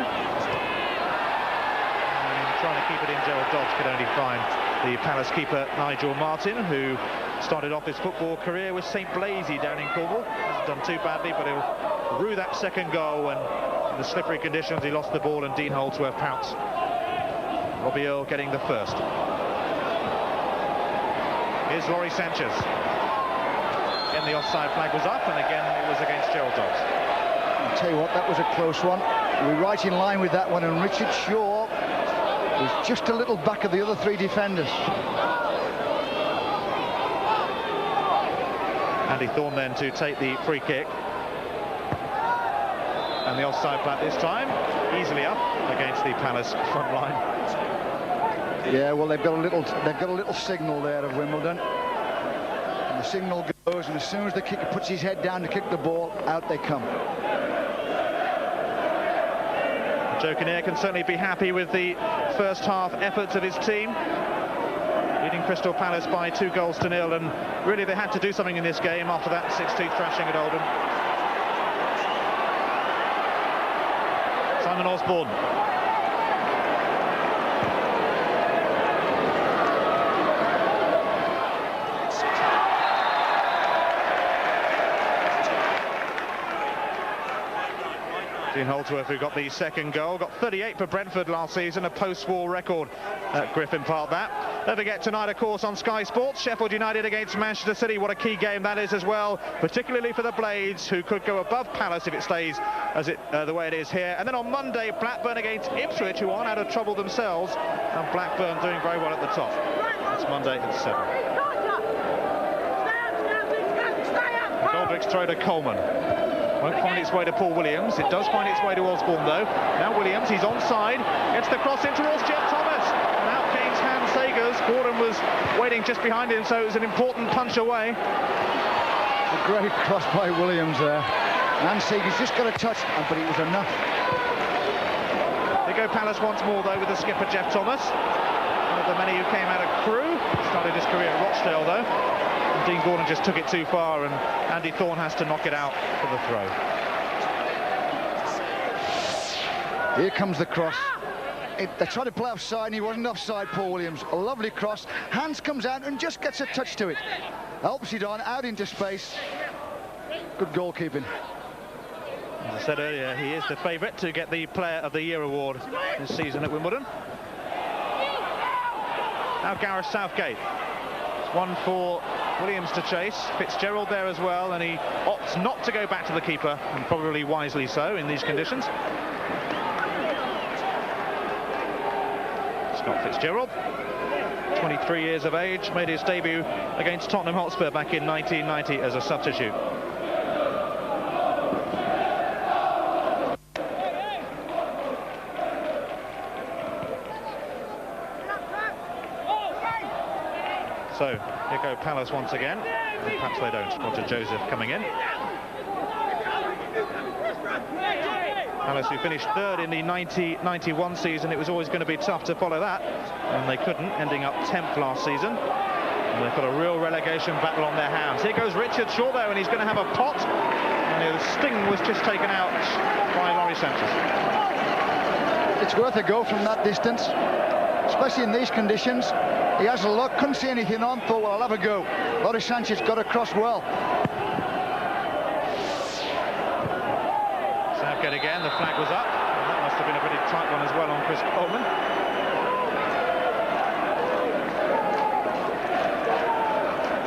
[SPEAKER 2] Trying to keep it in, Gerald Dobbs could only find the Palace keeper Nigel Martin, who started off his football career with St Blaisy down in Cornwall. Hasn't done too badly, but he'll rue that second goal, and in the slippery conditions he lost the ball and Dean Holdsworth pounced. Robbie Earle getting the first. Here's Laurie Sanchez. Again, the offside flag was up, and again it was against Gerald Dobbs.
[SPEAKER 3] I'll tell you what, that was a close one. We're right in line with that one, and Richard Shaw He's just a little back of the other three defenders.
[SPEAKER 2] Andy Thorne then to take the free kick. And the offside flag this time, easily up against the Palace front line.
[SPEAKER 3] Yeah, well, they've got a little signal there of Wimbledon. And the signal goes, and as soon as the kicker puts his head down to kick the ball, out they come.
[SPEAKER 2] Joe Kinnear can certainly be happy with the first half efforts of his team, leading Crystal Palace by 2-0, and really they had to do something in this game after that 6-2 thrashing at Oldham. Simon Osborne. Dean Holdsworth, who got the second goal, got 38 for Brentford last season, a post-war record at Griffin Park that. Don't forget tonight, of course, on Sky Sports, Sheffield United against Manchester City. What a key game that is as well, particularly for the Blades, who could go above Palace if it stays as the way it is here. And then on Monday, Blackburn against Ipswich, who aren't out of trouble themselves, and Blackburn doing very well at the top. That's Monday at 7. Goldrick's throw to Coleman. Won't find its way to Paul Williams. It does find its way to Osborne, though. Now Williams, he's onside. Gets the cross in towards Jeff Thomas. And out gains Hans Sagers. Gordon was waiting just behind him, so it was an important punch away.
[SPEAKER 3] A great cross by Williams there. Hans Sagers just got a touch, but it was enough.
[SPEAKER 2] They go Palace once more, though, with the skipper, Jeff Thomas. One of the many who came out of Crewe. Started his career at Rochdale, though. Dean Gordon just took it too far, and Andy Thorne has to knock it out for the throw.
[SPEAKER 3] Here comes the cross. They tried to play offside, and he wasn't offside, Paul Williams. A lovely cross. Hans comes out and just gets a touch to it. Helps it on, out into space. Good goalkeeping.
[SPEAKER 2] As I said earlier, he is the favourite to get the Player of the Year award this season at Wimbledon. Now Gareth Southgate. It's one for Williams to chase. Fitzgerald there as well, and he opts not to go back to the keeper, and probably wisely so in these conditions. Scott Fitzgerald, 23 years of age, made his debut against Tottenham Hotspur back in 1990 as a substitute. So, here go Palace once again. And perhaps they don't. Roger Joseph coming in. Palace, who finished third in the 90-91 season. It was always going to be tough to follow that, and they couldn't, ending up 10th last season. And they've got a real relegation battle on their hands. Here goes Richard Shaw, though, and he's going to have a pot. And the sting was just taken out by Laurie Sanchez.
[SPEAKER 3] It's worth a go from that distance, especially in these conditions. He has a look, couldn't see anything on, thought, well, I'll have a go. Laurie Sanchez got across well.
[SPEAKER 2] Southgate again, the flag was up. And that must have been a pretty tight one as well on Chris Coleman.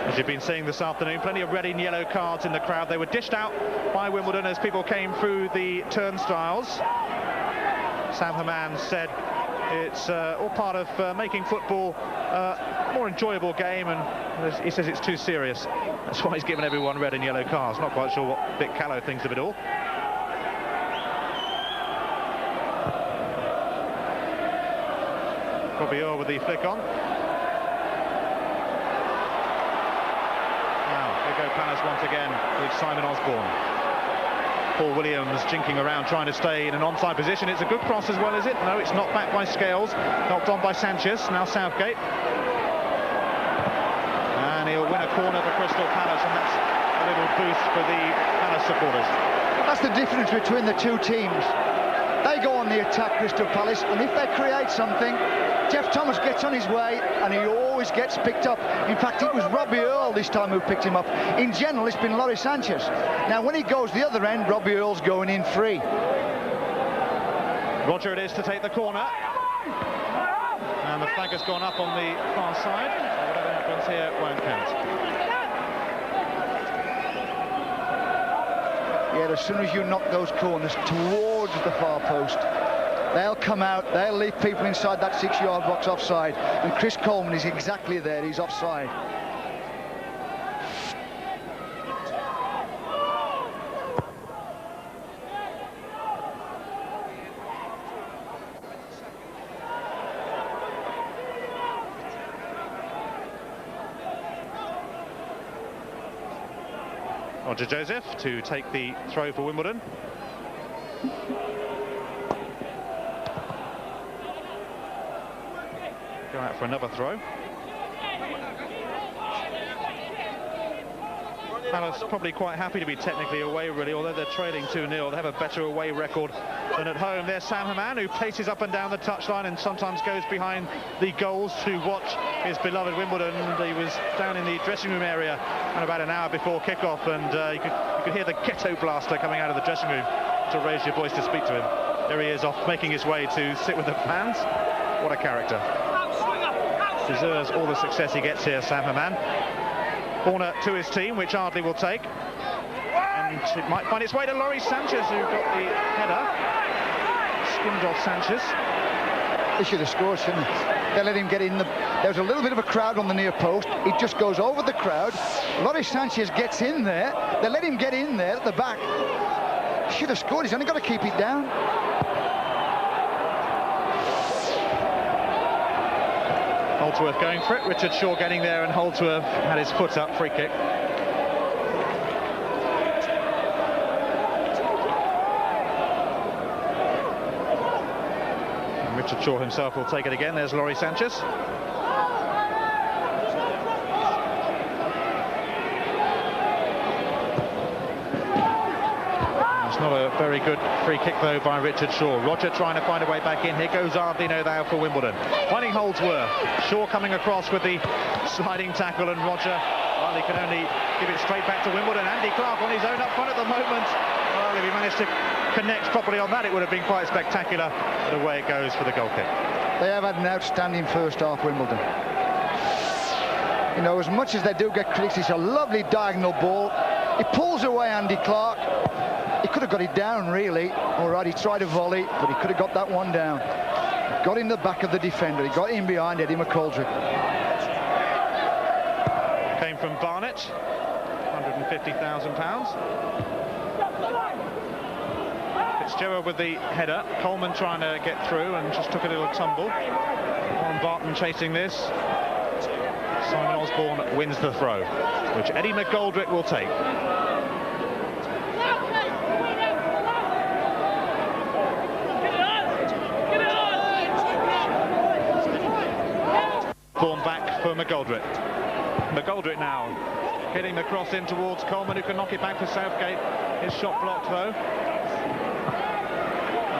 [SPEAKER 2] As you've been seeing this afternoon, plenty of red and yellow cards in the crowd. They were dished out by Wimbledon as people came through the turnstiles. Sam Haman said it's all part of making football a more enjoyable game, and he says it's too serious. That's why he's given everyone red and yellow cards. Not quite sure what Vic Callow thinks of it all. Robbie Earle with the flick on. Now, here go Palace once again with Simon Osborne. Paul Williams jinking around, trying to stay in an onside position. It's a good cross as well, is it? No, it's not back by Scales. Knocked on by Sanchez. Now Southgate. And he'll win a corner for Crystal Palace, and that's a little boost for the Palace supporters.
[SPEAKER 3] That's the difference between the two teams. They go on the attack, Crystal Palace, and if they create something, Jeff Thomas gets on his way, and he always gets picked up. In fact, it was Robbie Earle this time who picked him up. In general, it's been Laurie Sanchez. Now, when he goes the other end, Robbie Earle's going in free.
[SPEAKER 2] Roger it is to take the corner. And the flag has gone up on the far side. So whatever happens here won't count.
[SPEAKER 3] Yeah, as soon as you knock those corners towards the far post, they'll come out, they'll leave people inside that 6-yard box offside, and Chris Coleman is exactly there, he's offside.
[SPEAKER 2] Roger Joseph to take the throw for Wimbledon. Go out for another throw. Palace probably quite happy to be technically away, really, although they're trailing 2-0. They have a better away record than at home. There's Sam Haman, who paces up and down the touchline and sometimes goes behind the goals to watch his beloved Wimbledon. He was down in the dressing room area and about an hour before kickoff, and you could hear the ghetto blaster coming out of the dressing room to raise your voice to speak to him. There he is, off making his way to sit with the fans. What a character. Deserves all the success he gets here, Sam Haman. Corner to his team, which Ardley will take. And it might find its way to Laurie Sanchez, who got the header. Skimmed off Sanchez.
[SPEAKER 3] They should have scored, shouldn't they? They let him get in. There was a little bit of a crowd on the near post. He just goes over the crowd. Laurie Sanchez gets in there. They let him get in there at the back. Should have scored. He's only got to keep it down.
[SPEAKER 2] Holdsworth going for it. Richard Shaw getting there, and Holdsworth had his foot up. Free kick. And Richard Shaw himself will take it again. There's Laurie Sanchez. It's not a very good free kick, though, by Richard Shaw. Roger trying to find a way back in. Here goes Ardley, no doubt, for Wimbledon. Finding Holdsworth. Shaw coming across with the sliding tackle, and Roger Ardley can only give it straight back to Wimbledon. Andy Clark on his own up front at the moment. Well, if he managed to connect properly on that, it would have been quite spectacular. But away it goes for the goal kick.
[SPEAKER 3] They have had an outstanding first half, Wimbledon. You know, as much as they do get critics, it's a lovely diagonal ball. He pulls away Andy Clark. He could have got it down, really. All right, he tried a volley, but he could have got that one down. Got in the back of the defender. He got in behind Eddie McGoldrick.
[SPEAKER 2] Came from Barnet, £150,000. Fitzgerald with the header. Coleman trying to get through and just took a little tumble. Warren Barton chasing this. Simon Osborne wins the throw, which Eddie McGoldrick will take. Born back for McGoldrick. McGoldrick now getting the cross in towards Coleman, who can knock it back for Southgate. His shot blocked, though.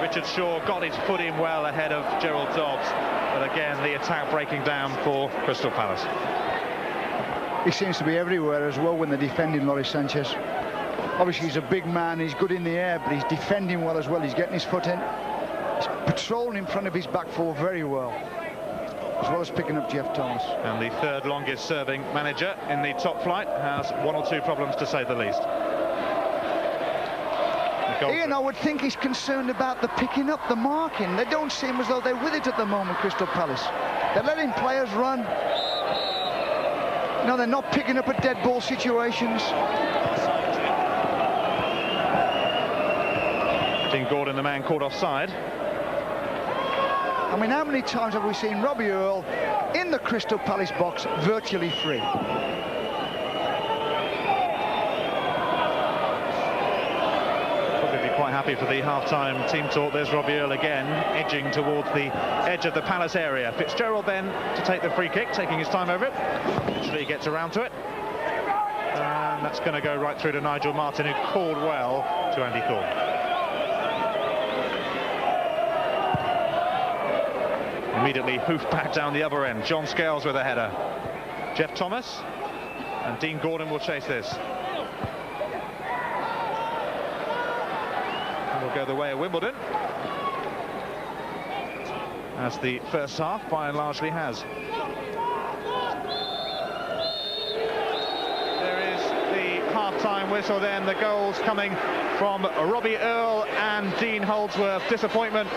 [SPEAKER 2] Richard Shaw got his foot in well ahead of Gerald Dobbs, but again the attack breaking down for Crystal Palace.
[SPEAKER 3] He seems to be everywhere as well when they're defending Laurie Sanchez. Obviously he's a big man, he's good in the air, but he's defending well as well. He's getting his foot in. He's patrolling in front of his back four very well, as well as picking up Jeff Thomas.
[SPEAKER 2] And the third longest serving manager in the top flight has one or two problems, to say the least.
[SPEAKER 3] Ian, I would think he's concerned about the picking up, the marking. They don't seem as though they're with it at the moment, Crystal Palace. They're letting players run. No, they're not picking up at dead ball situations.
[SPEAKER 2] Dean Gordon, the man caught offside.
[SPEAKER 3] I mean, how many times have we seen Robbie Earle in the Crystal Palace box virtually free?
[SPEAKER 2] Probably be quite happy for the half-time team talk. There's Robbie Earle again, edging towards the edge of the Palace area. Fitzgerald then to take the free kick, taking his time over it. Eventually he gets around to it. And that's going to go right through to Nigel Martin, who called well to Andy Thorne. Immediately hoofed back down the other end. John Scales with a header. Jeff Thomas and Dean Gordon will chase this. And will go the way of Wimbledon, as the first half by and largely has. There is the half-time whistle then. The goals coming from Robbie Earle and Dean Holdsworth. Disappointment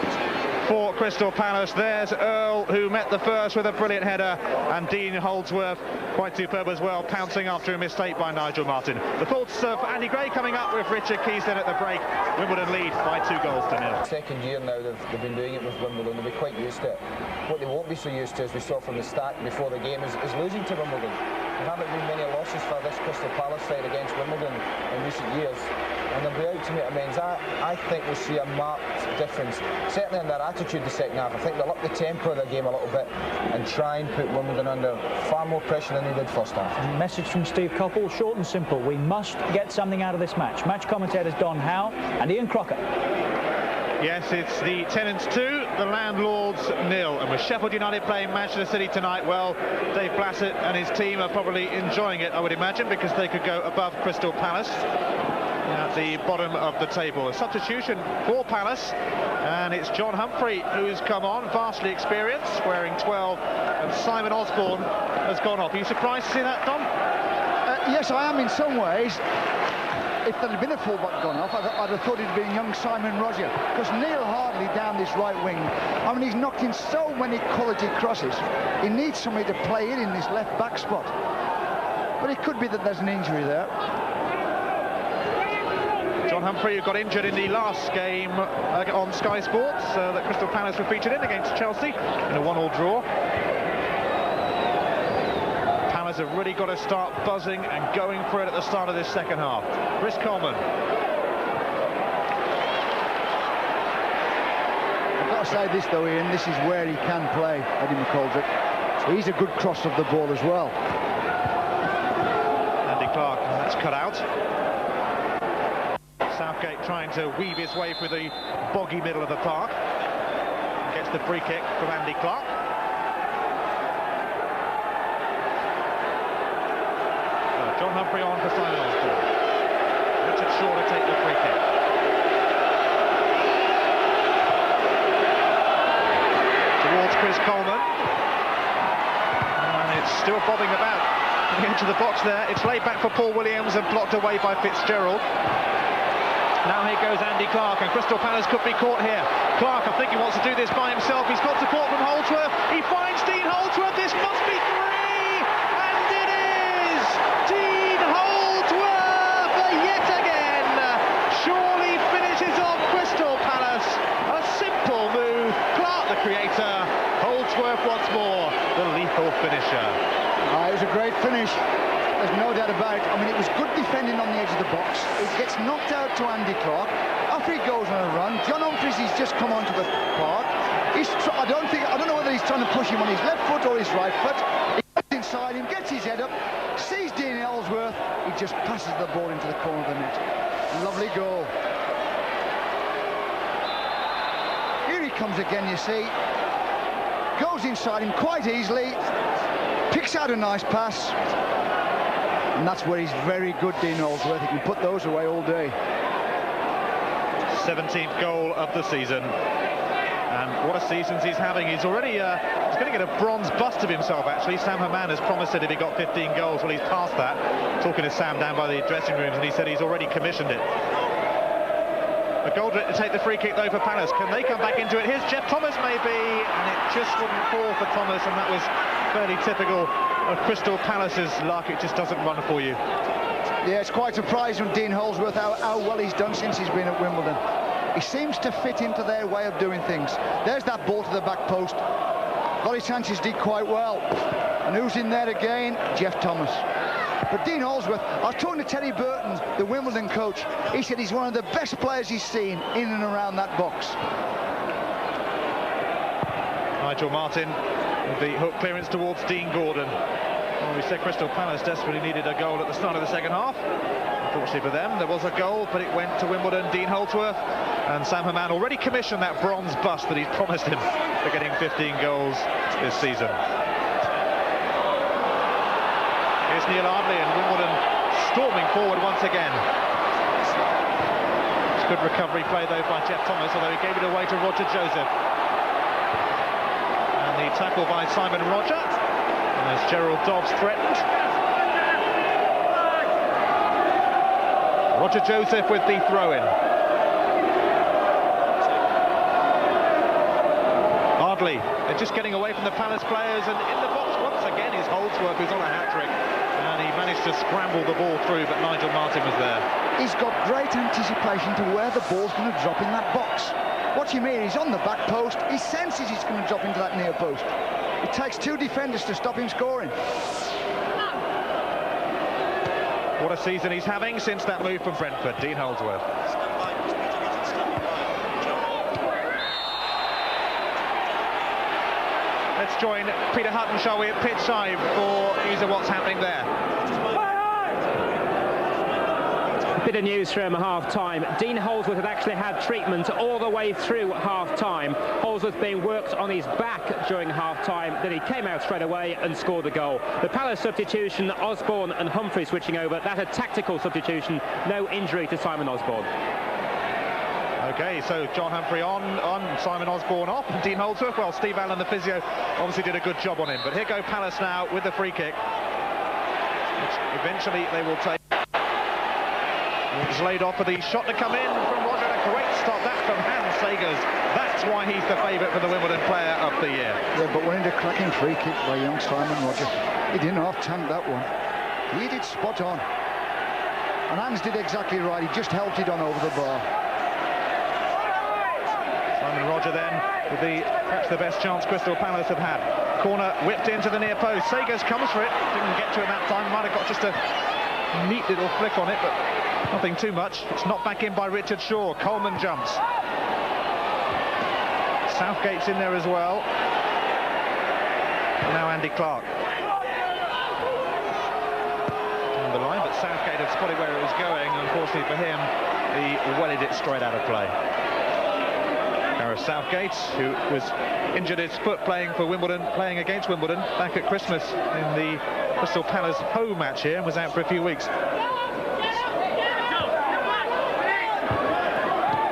[SPEAKER 2] for Crystal Palace. There's Earl, who met the first with a brilliant header, and Dean Holdsworth, quite superb as well, pouncing after a mistake by Nigel Martyn. The thoughts of Andy Gray coming up with Richard Keyston at the break. Wimbledon lead by 2-0.
[SPEAKER 4] Second year now they've been doing it with Wimbledon. They'll be quite used to it. What they won't be so used to, as we saw from the start before the game, is losing to Wimbledon. There haven't been many losses for this Crystal Palace side against Wimbledon in recent years, and they'll be out to make amends. I think we'll see a marked difference, certainly in their attitude the second half. I think they'll up the tempo of their game a little bit and try and put Wimbledon under far more pressure than they did first half.
[SPEAKER 1] Message from Steve Coppell, short and simple: we must get something out of this match. Match commentators Don Howe and Ian Crocker.
[SPEAKER 2] Yes, it's the Tenants 2, the Landlords 0. And with Sheffield United playing Manchester City tonight, well, Dave Blassett and his team are probably enjoying it, I would imagine, because they could go above Crystal Palace at the bottom of the table. A substitution for Palace, and it's John Humphrey who's come on, vastly experienced, wearing 12, and Simon Osborne has gone off. Are you surprised to see that, Don?
[SPEAKER 3] Yes, I am in some ways. If there had been a fullback gone off, I'd have thought it'd been young Simon Roger, because Neil Hardley down this right wing, I mean, he's knocked in so many quality crosses. He needs somebody to play it in this left back spot. But it could be that there's an injury there.
[SPEAKER 2] John Humphrey, who got injured in the last game on Sky Sports that Crystal Palace were featured in against Chelsea in a 1-1 draw. Palace have really got to start buzzing and going for it at the start of this second half. Chris Coleman.
[SPEAKER 3] I've got to say this though, Ian, this is where he can play, Eddie McColdrick. He's a good cross of the ball as well.
[SPEAKER 2] Andy Clark, that's cut out. Southgate trying to weave his way through the boggy middle of the park. Gets the free kick from Andy Clark. John Humphrey on for Simon Osborne. Richard Shaw to take the free kick. Towards Chris Coleman. And it's still bobbing about into the box there. It's laid back for Paul Williams and blocked away by Fitzgerald. Now here goes Andy Clark, and Crystal Palace could be caught here. Clark, I think he wants to do this by himself. He's got support from Holdsworth. He finds Dean Holdsworth. This must be 3, and it is Dean Holdsworth yet again. Surely finishes off Crystal Palace. A simple move. Clark, the creator. Holdsworth once more, the lethal finisher.
[SPEAKER 3] It was a great finish. There's no doubt about it. I mean, it was good defending on the edge of the box. It gets knocked out to Andy Clark. After he goes on a run, John Humphries, he's just come onto the park. I don't know whether he's trying to push him on his left foot or his right foot. He gets inside him, gets his head up, sees Dean Holdsworth. He just passes the ball into the corner of the net. Lovely goal. Here he comes again, you see. Goes inside him quite easily. Picks out a nice pass. And that's where he's very good, Dean Holdsworth. He can put those away all day.
[SPEAKER 2] 17th goal of the season. And what a season he's having. He's already he's going to get a bronze bust of himself, actually. Sam Haman has promised it if he got 15 goals. Well, he's passed that. Talking to Sam down by the dressing rooms, and he said he's already commissioned it. McGoldrick to take the free kick, though, for Palace. Can they come back into it? Here's Jeff Thomas, maybe. And it just wouldn't fall for Thomas, and that was fairly typical of Crystal Palace's luck. It just doesn't run for you.
[SPEAKER 3] Yeah, it's quite surprising with Dean Holdsworth how well he's done since he's been at Wimbledon. He seems to fit into their way of doing things. There's that ball to the back post. Golly Sanchez did quite well. And who's in there again? Jeff Thomas. But Dean Holdsworth, I was talking to Terry Burton, the Wimbledon coach. He said he's one of the best players he's seen in and around that box.
[SPEAKER 2] Nigel Martyn with the hook clearance towards Dean Gordon. Well, we said Crystal Palace desperately needed a goal at the start of the second half. Unfortunately for them, there was a goal, but it went to Wimbledon. Dean Holdsworth, and Sam Haman already commissioned that bronze bust that he's promised him for getting 15 goals this season. Here's Neil Hardley, and Wimbledon storming forward once again. It's good recovery play though by Jeff Thomas, although he gave it away to Roger Joseph. And the tackle by Simon Roger, as Gerald Dobbs threatened. Roger Joseph with the throw-in. wildly. They're just getting away from the Palace players, and in the box once again is Holdsworth, who's on a hat-trick. And he managed to scramble the ball through, but Nigel Martin was there.
[SPEAKER 3] He's got great anticipation to where the ball's going to drop in that box. Watch him here, he's on the back post. He senses he's going to drop into that near post. It takes 2 defenders to stop him scoring.
[SPEAKER 2] What a season he's having since that move from Brentford, Dean Holdsworth. Let's join Peter Hutton, shall we, at pitch side for news of what's happening there.
[SPEAKER 5] Bit of news from half-time. Dean Holdsworth had actually had treatment all the way through half-time. Holdsworth being worked on his back during half-time. Then he came out straight away and scored the goal. The Palace substitution, Osborne and Humphrey switching over. That a tactical substitution. No injury to Simon Osborne.
[SPEAKER 2] OK, so John Humphrey on, Simon Osborne off. Dean Holdsworth, well, Steve Allen, the physio, obviously did a good job on him. But here go Palace now with the free kick, which eventually they will take. It's laid off for the shot to come in from Roger. A great stop that from Hans Sagers. That's why he's the favourite for the Wimbledon Player of the Year.
[SPEAKER 3] Yeah, but winning a cracking free kick by young Simon Roger. He didn't half-tank that one. He did spot on. And Hans did exactly right. He just helped it on over the bar.
[SPEAKER 2] Simon Roger then with perhaps the best chance Crystal Palace have had. Corner whipped into the near post. Sagers comes for it. Didn't get to it that time. Might have got just a neat little flick on it, but nothing too much. It's knocked back in by Richard Shaw. Coleman jumps. Southgate's in there as well. And now Andy Clark. On the line, but Southgate had spotted where it was going. Unfortunately for him, he wellied it straight out of play. Gareth Southgate, who was injured his foot playing against Wimbledon back at Christmas in the Crystal Palace home match here, and was out for a few weeks.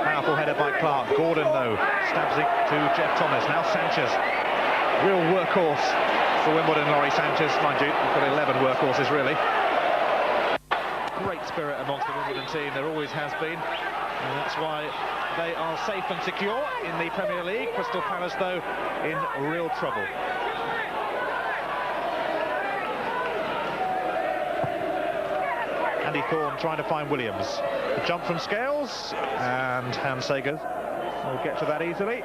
[SPEAKER 2] Powerful header by Clark. Gordon, though, stabs it to Jeff Thomas. Now Sanchez. Real workhorse for Wimbledon, Laurie Sanchez. Mind you, we've got 11 workhorses, really. Great spirit amongst the Wimbledon team. There always has been. And that's why they are safe and secure in the Premier League. Crystal Palace, though, in real trouble. Andy Thorne trying to find Williams. The jump from Scales, and Hans Sagers will get to that easily.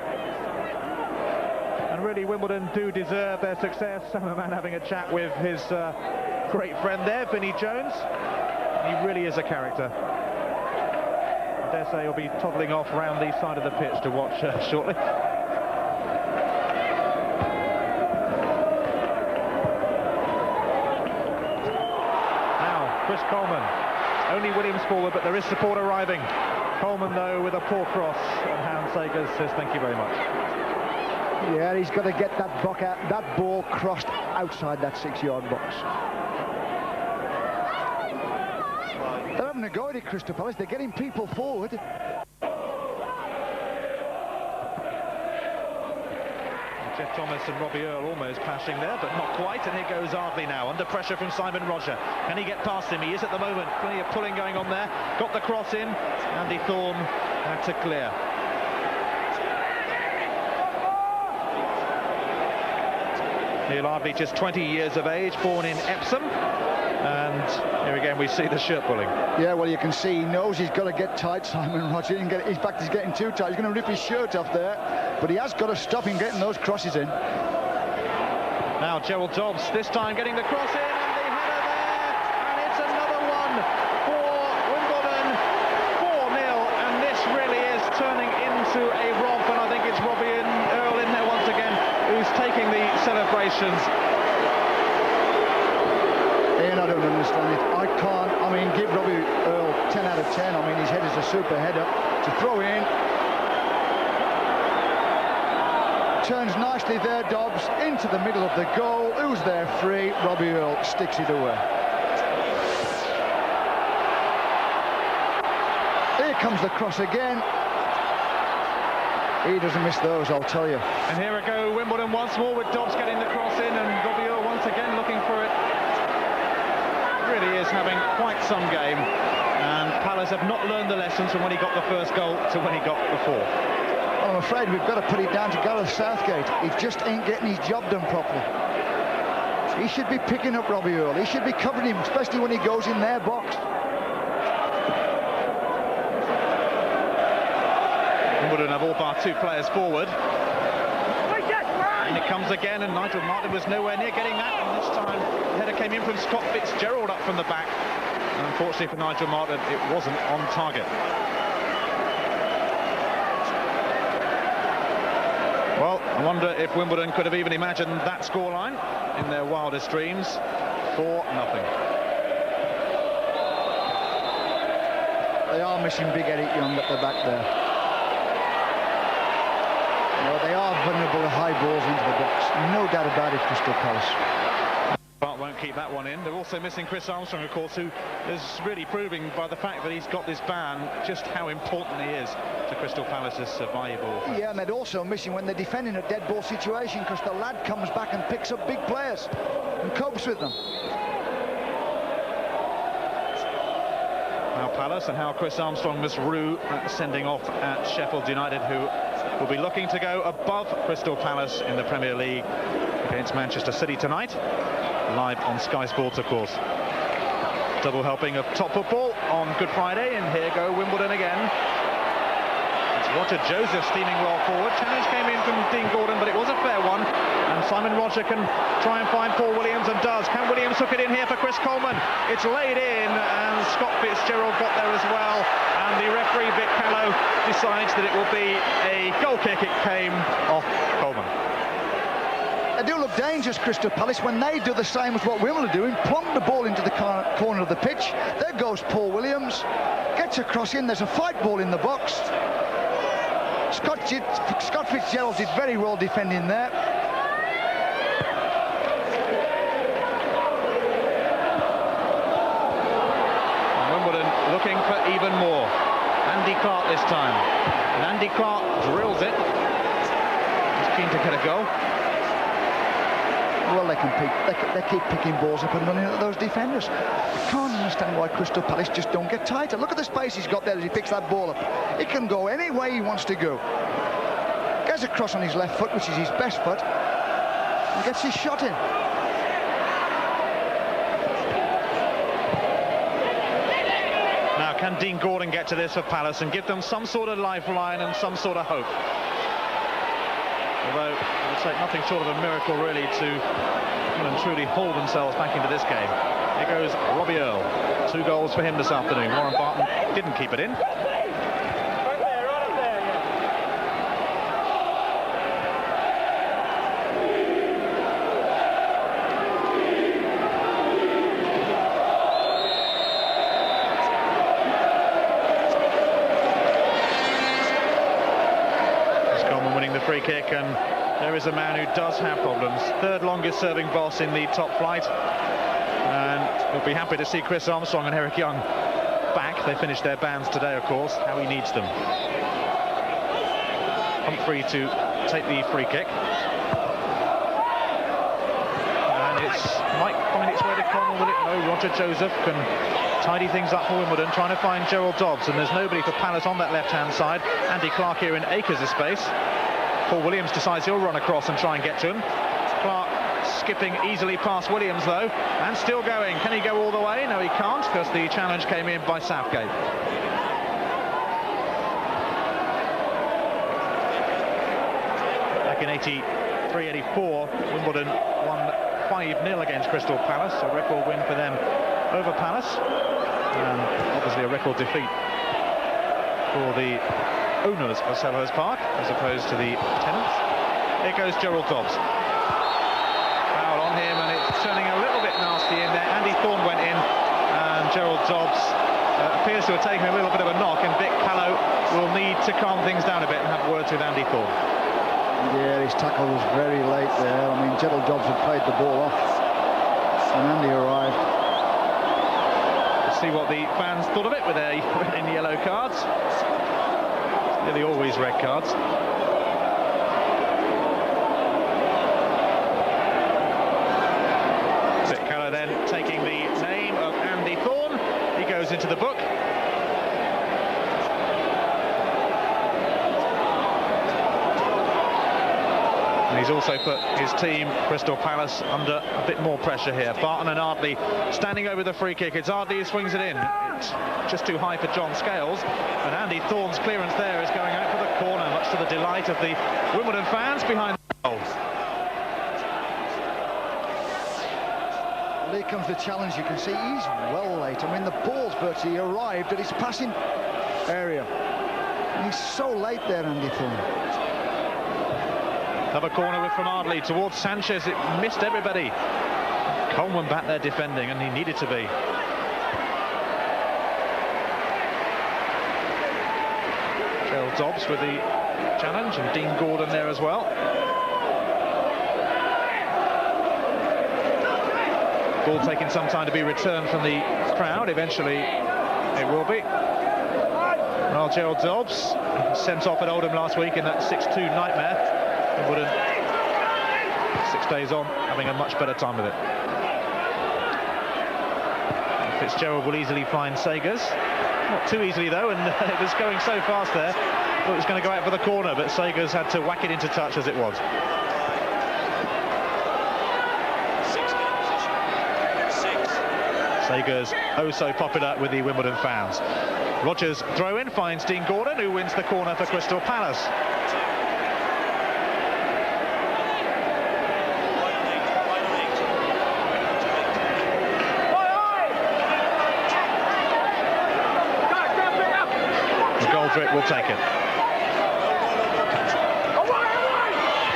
[SPEAKER 2] And really, Wimbledon do deserve their success. Sam Man having a chat with his great friend there, Vinnie Jones. He really is a character. I dare say he'll be toddling off round the side of the pitch to watch shortly. Now, Chris Coleman. Only Williams forward, but there is support arriving. Coleman, though, with a poor cross, and Hans Sagers says thank you very much.
[SPEAKER 3] Yeah, he's got to get that ball crossed outside that 6-yard box. They're having a go at it, Crystal Palace. They're getting people forward.
[SPEAKER 2] Jeff Thomas and Robbie Earle almost clashing there, but not quite. And here goes Ardley now, under pressure from Simon Roger. Can he get past him? He is at the moment. Plenty of pulling going on there. Got the cross in. Andy Thorne had to clear. Neil Ardley, just 20 years of age, born in Epsom. And here again we see the shirt pulling. Yeah,
[SPEAKER 3] well, you can see he knows he's got to get tight, Simon Roger. In fact, he's getting too tight. He's going to rip his shirt off there. But he has got to stop him getting those crosses in.
[SPEAKER 2] Now Gerald Dobbs, this time getting the cross in, and the header there. And it's another one for Wimbledon. 4-0, and this really is turning into a romp. And I think it's Robbie Earle in there once again, who's taking the celebrations.
[SPEAKER 3] Ian, I don't understand it. I can't. I mean, give Robbie Earle 10 out of 10. I mean, his head is a super header. To throw in. Turns nicely there, Dobbs, into the middle of the goal. Who's there free? Robbie Earle sticks it away. Here comes the cross again. He doesn't miss those, I'll tell you.
[SPEAKER 2] And here we go, Wimbledon once more with Dobbs getting the cross in, and Robbie Earle once again looking for it. Really is having quite some game, and Palace have not learned the lessons from when he got the first goal to when he got the fourth.
[SPEAKER 3] Oh, afraid we've got to put it down to Gareth Southgate. He just ain't getting his job done properly. He should be picking up Robbie Earle. He should be covering him, especially when he goes in their box.
[SPEAKER 2] Wimbledon have all bar 2 players forward. And it comes again, and Nigel Martin was nowhere near getting that, and this time the header came in from Scott Fitzgerald up from the back. And unfortunately for Nigel Martin, it wasn't on target. Well, I wonder if Wimbledon could have even imagined that scoreline in their wildest dreams. 4-0.
[SPEAKER 3] They are missing big Eric Young at the back there. No, they are vulnerable to high balls into the box. No doubt about it, Crystal Palace.
[SPEAKER 2] But won't keep that one in. They're also missing Chris Armstrong, of course, who is really proving by the fact that he's got this ban just how important he is to Crystal Palace's survival.
[SPEAKER 3] Yeah, and they're also missing when they're defending a dead ball situation, because the lad comes back and picks up big players and copes with them.
[SPEAKER 2] How Palace and how Chris Armstrong must rue sending off at Sheffield United, who will be looking to go above Crystal Palace in the Premier League against Manchester City tonight. Live on Sky Sports, of course. Double helping of top football on Good Friday, and here go Wimbledon again. It's Roger Joseph steaming well forward. Challenge came in from Dean Gordon, but it was a fair one. And Simon Roger can try and find Paul Williams, and does. Can Williams hook it in here for Chris Coleman? It's laid in, and Scott Fitzgerald got there as well. And the referee, Vic Callow, decides that it will be a goal kick. It came off Coleman.
[SPEAKER 3] They do look dangerous, Crystal Palace, when they do the same as what Wimbledon are doing, plumb the ball into the corner of the pitch. There goes Paul Williams, gets a cross in, there's a fight ball in the box. Scott Fitzgerald did very well defending there.
[SPEAKER 2] Wimbledon looking for even more. Andy Clark this time. And Andy Clark drills it. He's keen to get a goal.
[SPEAKER 3] Well, they keep picking balls up and running at those defenders. I can't understand why Crystal Palace just don't get tighter. Look at the space he's got there as he picks that ball up. It can go any way he wants to go. Gets a cross on his left foot, which is his best foot, and gets his shot in.
[SPEAKER 2] Now, can Dean Gordon get to this for Palace and give them some sort of lifeline and some sort of hope? Although it would take nothing short of a miracle, really, to truly haul themselves back into this game. Here goes Robbie Earle. 2 goals for him this afternoon. Warren Barton didn't keep it in. Free kick, and there is a man who does have problems. 3rd longest serving boss in the top flight, and we'll be happy to see Chris Armstrong and Eric Young back. They finished their bans today, of course. How he needs them. Humphrey to take the free kick, and it might find its way to Connell, will it? No, Roger Joseph can tidy things up for Wimbledon, trying to find Gerald Dobbs, and there's nobody for Palace on that left-hand side. Andy Clark here in acres of space. Paul Williams decides he'll run across and try and get to him. Clark skipping easily past Williams, though, and still going. Can he go all the way? No, he can't, because the challenge came in by Southgate. Back in 83-84, Wimbledon won 5-0 against Crystal Palace, a record win for them over Palace, and obviously a record defeat for the owners of Selhurst Park as opposed to the tenants. Here goes Gerald Dobbs. Foul on him, and it's turning a little bit nasty in there. Andy Thorne went in, and Gerald Dobbs appears to have taken a little bit of a knock, and Vic Callow will need to calm things down a bit and have words with Andy Thorne.
[SPEAKER 3] Yeah, his tackle was very late there. I mean, Gerald Dobbs had played the ball off, and Andy arrived.
[SPEAKER 2] We'll see what the fans thought of it with their red and yellow cards. Nearly always red cards. Vic Callow then taking the name of Andy Thorne. He goes into the book. He's also put his team, Crystal Palace, under a bit more pressure here. Barton and Ardley standing over the free kick. It's Ardley who swings it in. It's just too high for John Scales. And Andy Thorne's clearance there is going out for the corner, much to the delight of the Wimbledon fans behind the goals.
[SPEAKER 3] Here comes the challenge. You can see he's well late. I mean, the ball's virtually arrived at his passing area. And he's so late there, Andy Thorne.
[SPEAKER 2] Another corner from Ardley towards Sanchez. It missed everybody. Coleman back there defending, and he needed to be. Gerald Dobbs with the challenge, and Dean Gordon there as well. Ball taking some time to be returned from the crowd. Eventually it will be. Well, Gerald Dobbs sent off at Oldham last week in that 6-2 nightmare. Wimbledon, 6 days on, having a much better time with it. Fitzgerald will easily find Sagers. Not too easily though, and it was going so fast there. Thought it was going to go out for the corner, but Sagers had to whack it into touch as it was. Sagers, oh so popular with the Wimbledon fans. Rogers throw in, finds Dean Gordon, who wins the corner for Crystal Palace. McGoldrick will take it.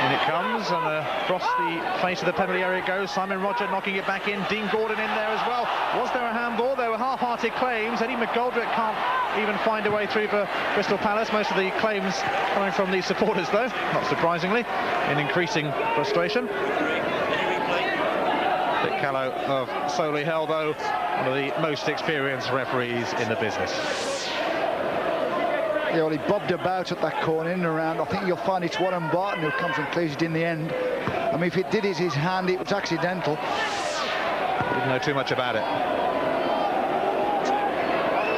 [SPEAKER 2] In it comes, and across the face of the penalty area it goes. Simon Roger knocking it back in. Dean Gordon in there as well. Was there a handball? There were half-hearted claims. Eddie McGoldrick can't even find a way through for Crystal Palace. Most of the claims coming from the supporters, though, not surprisingly, in increasing frustration. Dick Callow of Solihull, though, one of the most experienced referees in the business.
[SPEAKER 3] Yeah, well, he bobbed about at that corner in and around. I think you'll find it's Warren Barton who comes and clears it in the end. I mean, if it did his hand, it was accidental.
[SPEAKER 2] Didn't know too much about it.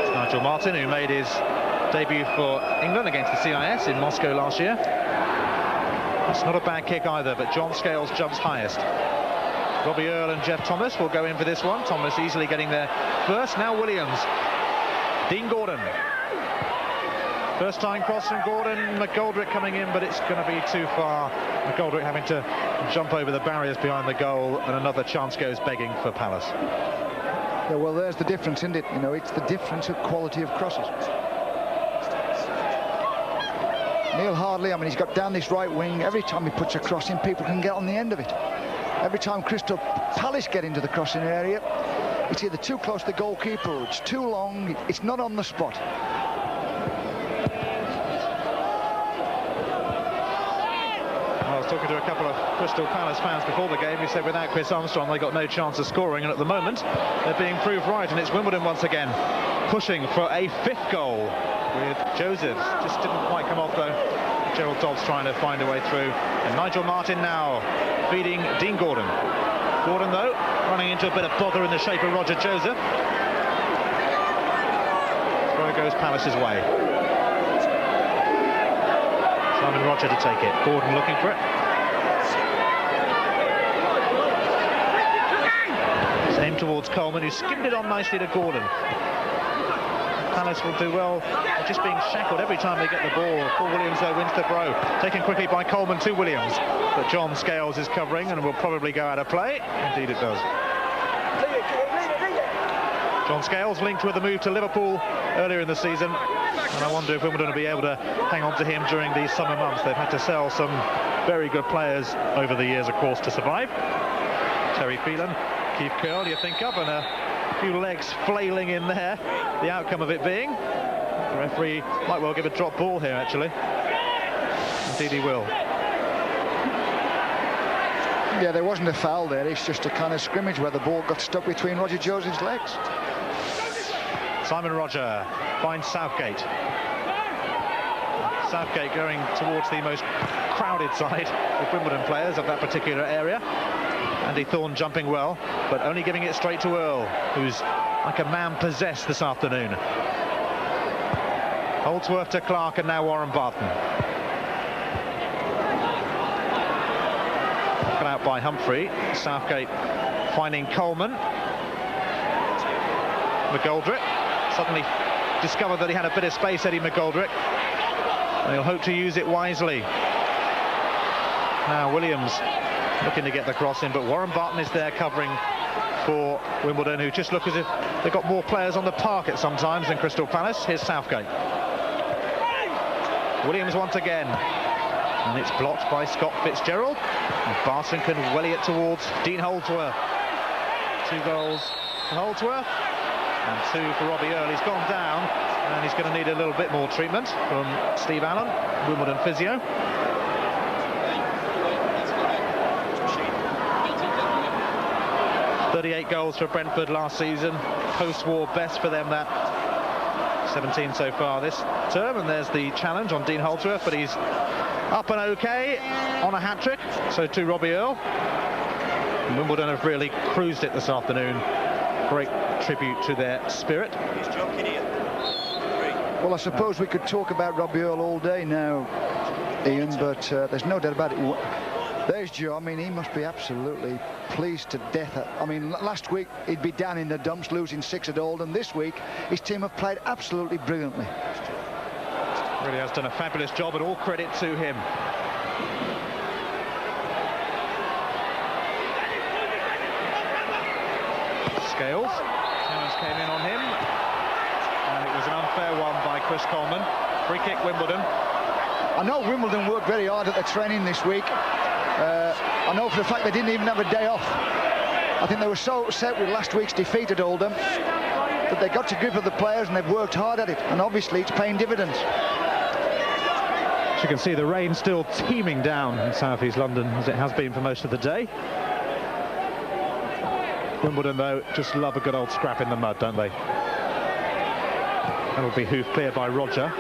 [SPEAKER 2] It's Nigel Martin, who made his debut for England against the CIS in Moscow last year. It's not a bad kick either, but John Scales jumps highest. Robbie Earle and Jeff Thomas will go in for this one. Thomas easily getting there first. Now Williams. Dean Gordon. First time cross from Gordon. McGoldrick coming in, but it's going to be too far. McGoldrick having to jump over the barriers behind the goal, and another chance goes begging for Palace.
[SPEAKER 3] Yeah, well, there's the difference, isn't it? You know, it's the difference of quality of crosses. Neil Hardley, I mean, he's got down this right wing. Every time he puts a cross in, people can get on the end of it. Every time Crystal Palace get into the crossing area, it's either too close to the goalkeeper or it's too long. It's not on the spot.
[SPEAKER 2] I was talking to a couple of Crystal Palace fans before the game who said without Chris Armstrong they got no chance of scoring, and at the moment they're being proved right, and it's Wimbledon once again pushing for a 5th goal with Joseph. Just didn't quite come off though. Gerald Dobbs trying to find a way through, and Nigel Martin now feeding Dean Gordon. Gordon though running into a bit of bother in the shape of Roger Joseph. Throw goes Palace's way. Simon Roger to take it. Gordon looking for it. Same towards Coleman, who skimmed it on nicely to Gordon. Palace will do well. They're just being shackled every time they get the ball. Paul Williams though wins the throw. Taken quickly by Coleman to Williams. But John Scales is covering and will probably go out of play. Indeed it does. John Scales linked with a move to Liverpool earlier in the season, and I wonder if Wimbledon will be able to hang on to him during these summer months. They've had to sell some very good players over the years, of course, to survive. Terry Phelan, Keith Curl, you think of, and a few legs flailing in there. The outcome of it being, the referee might well give a drop ball here, actually. Indeed he will.
[SPEAKER 3] Yeah, there wasn't a foul there. It's just a kind of scrimmage where the ball got stuck between Roger Joseph's legs.
[SPEAKER 2] Simon Roger finds Southgate. Southgate going towards the most crowded side of Wimbledon players of that particular area. Andy Thorne jumping well, but only giving it straight to Earle, who's like a man possessed this afternoon. Holdsworth to Clark, and now Warren Barton. out by Humphrey. Southgate finding Coleman. McGoldrick suddenly discovered that he had a bit of space, Eddie McGoldrick. And he'll hope to use it wisely. Now Williams looking to get the cross in, but Warren Barton is there covering for Wimbledon, who just look as if they've got more players on the parket sometimes than Crystal Palace. Here's Southgate. Williams once again, and it's blocked by Scott Fitzgerald. And Barton can welly it towards Dean Holdsworth. 2 goals for Holdsworth and 2 for Robbie Earle. He's gone down and he's going to need a little bit more treatment from Steve Allen, Wimbledon physio. .38 goals for Brentford last season, post-war best for them, that 17 so far this term. And there's the challenge on Dean Holdsworth, but he's up and okay on a hat-trick, so too Robbie Earle. And Wimbledon have really cruised it this afternoon. Great tribute to their spirit.
[SPEAKER 3] Well, I suppose we could talk about Robbie Earle all day now, Ian, but there's no doubt about it. There's Joe. I mean, he must be absolutely pleased to death. I mean, last week he'd be down in the dumps, losing 6 at Oldham. This week his team have played absolutely brilliantly.
[SPEAKER 2] Really has done a fabulous job, and all credit to him. Scales. Challenge came in on him, and it was an unfair one by Chris Coleman. Free kick Wimbledon.
[SPEAKER 3] I know Wimbledon worked very hard at the training this week. I know for the fact they didn't even have a day off. I think they were so upset with last week's defeat at Oldham that they got to grip of the players, and they've worked hard at it, and obviously it's paying dividends.
[SPEAKER 2] As you can see, the rain still teeming down in South East London, as it has been for most of the day. Wimbledon, though, just love a good old scrap in the mud, don't they? That'll be hoofed clear by Roger.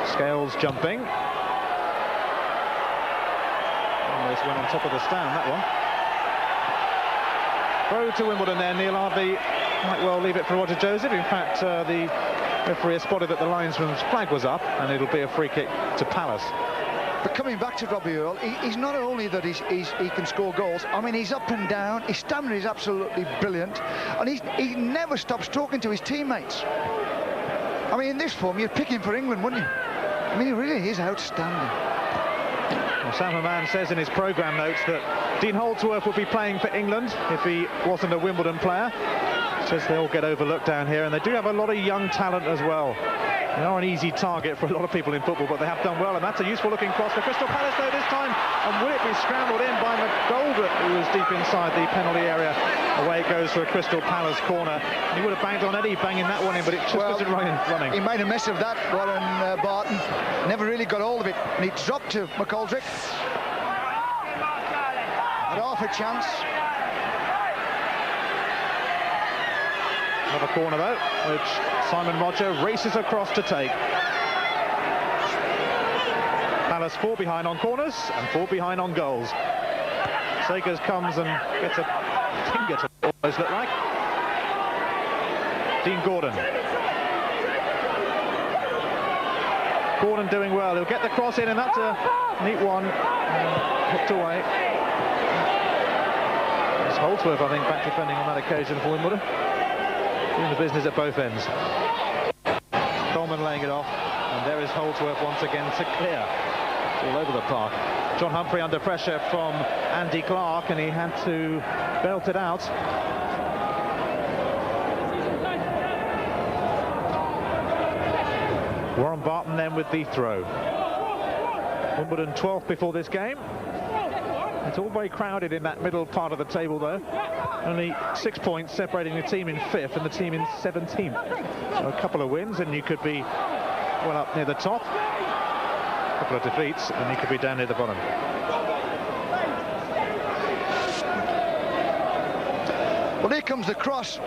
[SPEAKER 2] Scales jumping. Almost went on top of the stand, that one. Throw to Wimbledon there. Neil Harvey might well leave it for Roger Joseph. In fact, the referee has spotted that the linesman's flag was up, and it'll be a free kick to Palace.
[SPEAKER 3] But coming back to Robbie Earle, he's not only that he can score goals. I mean, he's up and down. His stamina is absolutely brilliant, and he never stops talking to his teammates. I mean, in this form, you'd pick him for England, wouldn't you? I mean, he really is outstanding.
[SPEAKER 2] Well, Sam Haman says in his programme notes that Dean Holdsworth would be playing for England if he wasn't a Wimbledon player. Says they all get overlooked down here, and they do have a lot of young talent as well. They are an easy target for a lot of people in football, but they have done well, and that's a useful looking cross for Crystal Palace though this time. And will it be scrambled in by McGoldrick, who was deep inside the penalty area? Away it goes for a Crystal Palace corner. He would have banged on Eddie banging that one in, but it just wasn't running.
[SPEAKER 3] He made a mess of that, Warren Barton. Never really got hold of it, and he dropped to McGoldrick. Had half a chance.
[SPEAKER 2] Another corner though, which Simon Roger races across to take. Palace 4 behind on corners and 4 behind on goals. Sagers comes and gets a finger to almost look like. Dean Gordon. Gordon doing well. He'll get the cross in, and that's a neat one. Hooked away. It's Holdsworth, I think, back defending on that occasion for Wimbledon. Doing the business at both ends. Coleman laying it off, and there is Holdsworth once again to clear. It's all over the park. John Humphrey under pressure from Andy Clark, and he had to belt it out. Warren Barton then with the throw. Wimbledon 12th before this game. It's all very crowded in that middle part of the table, though. Only 6 points separating the team in 5th and the team in 17th. So a couple of wins and you could be well up near the top. A couple of defeats and you could be down near the bottom.
[SPEAKER 3] Well, here comes the cross,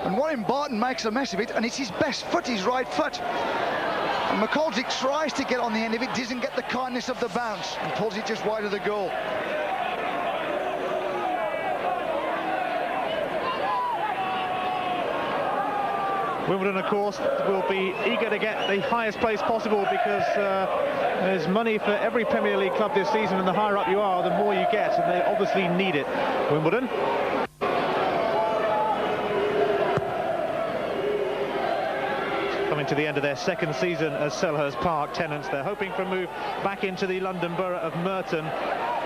[SPEAKER 3] and Warren Barton makes a mess of it, and it's his best foot, his right foot. And McGoldrick tries to get on the end of it, doesn't get the kindness of the bounce, and pulls it just wide of the goal.
[SPEAKER 2] Wimbledon, of course, will be eager to get the highest place possible because There's money for every Premier League club this season, and the higher up you are, the more you get, and they obviously need it. Wimbledon. Coming to the end of their second season as Selhurst Park tenants. They're hoping for a move back into the London borough of Merton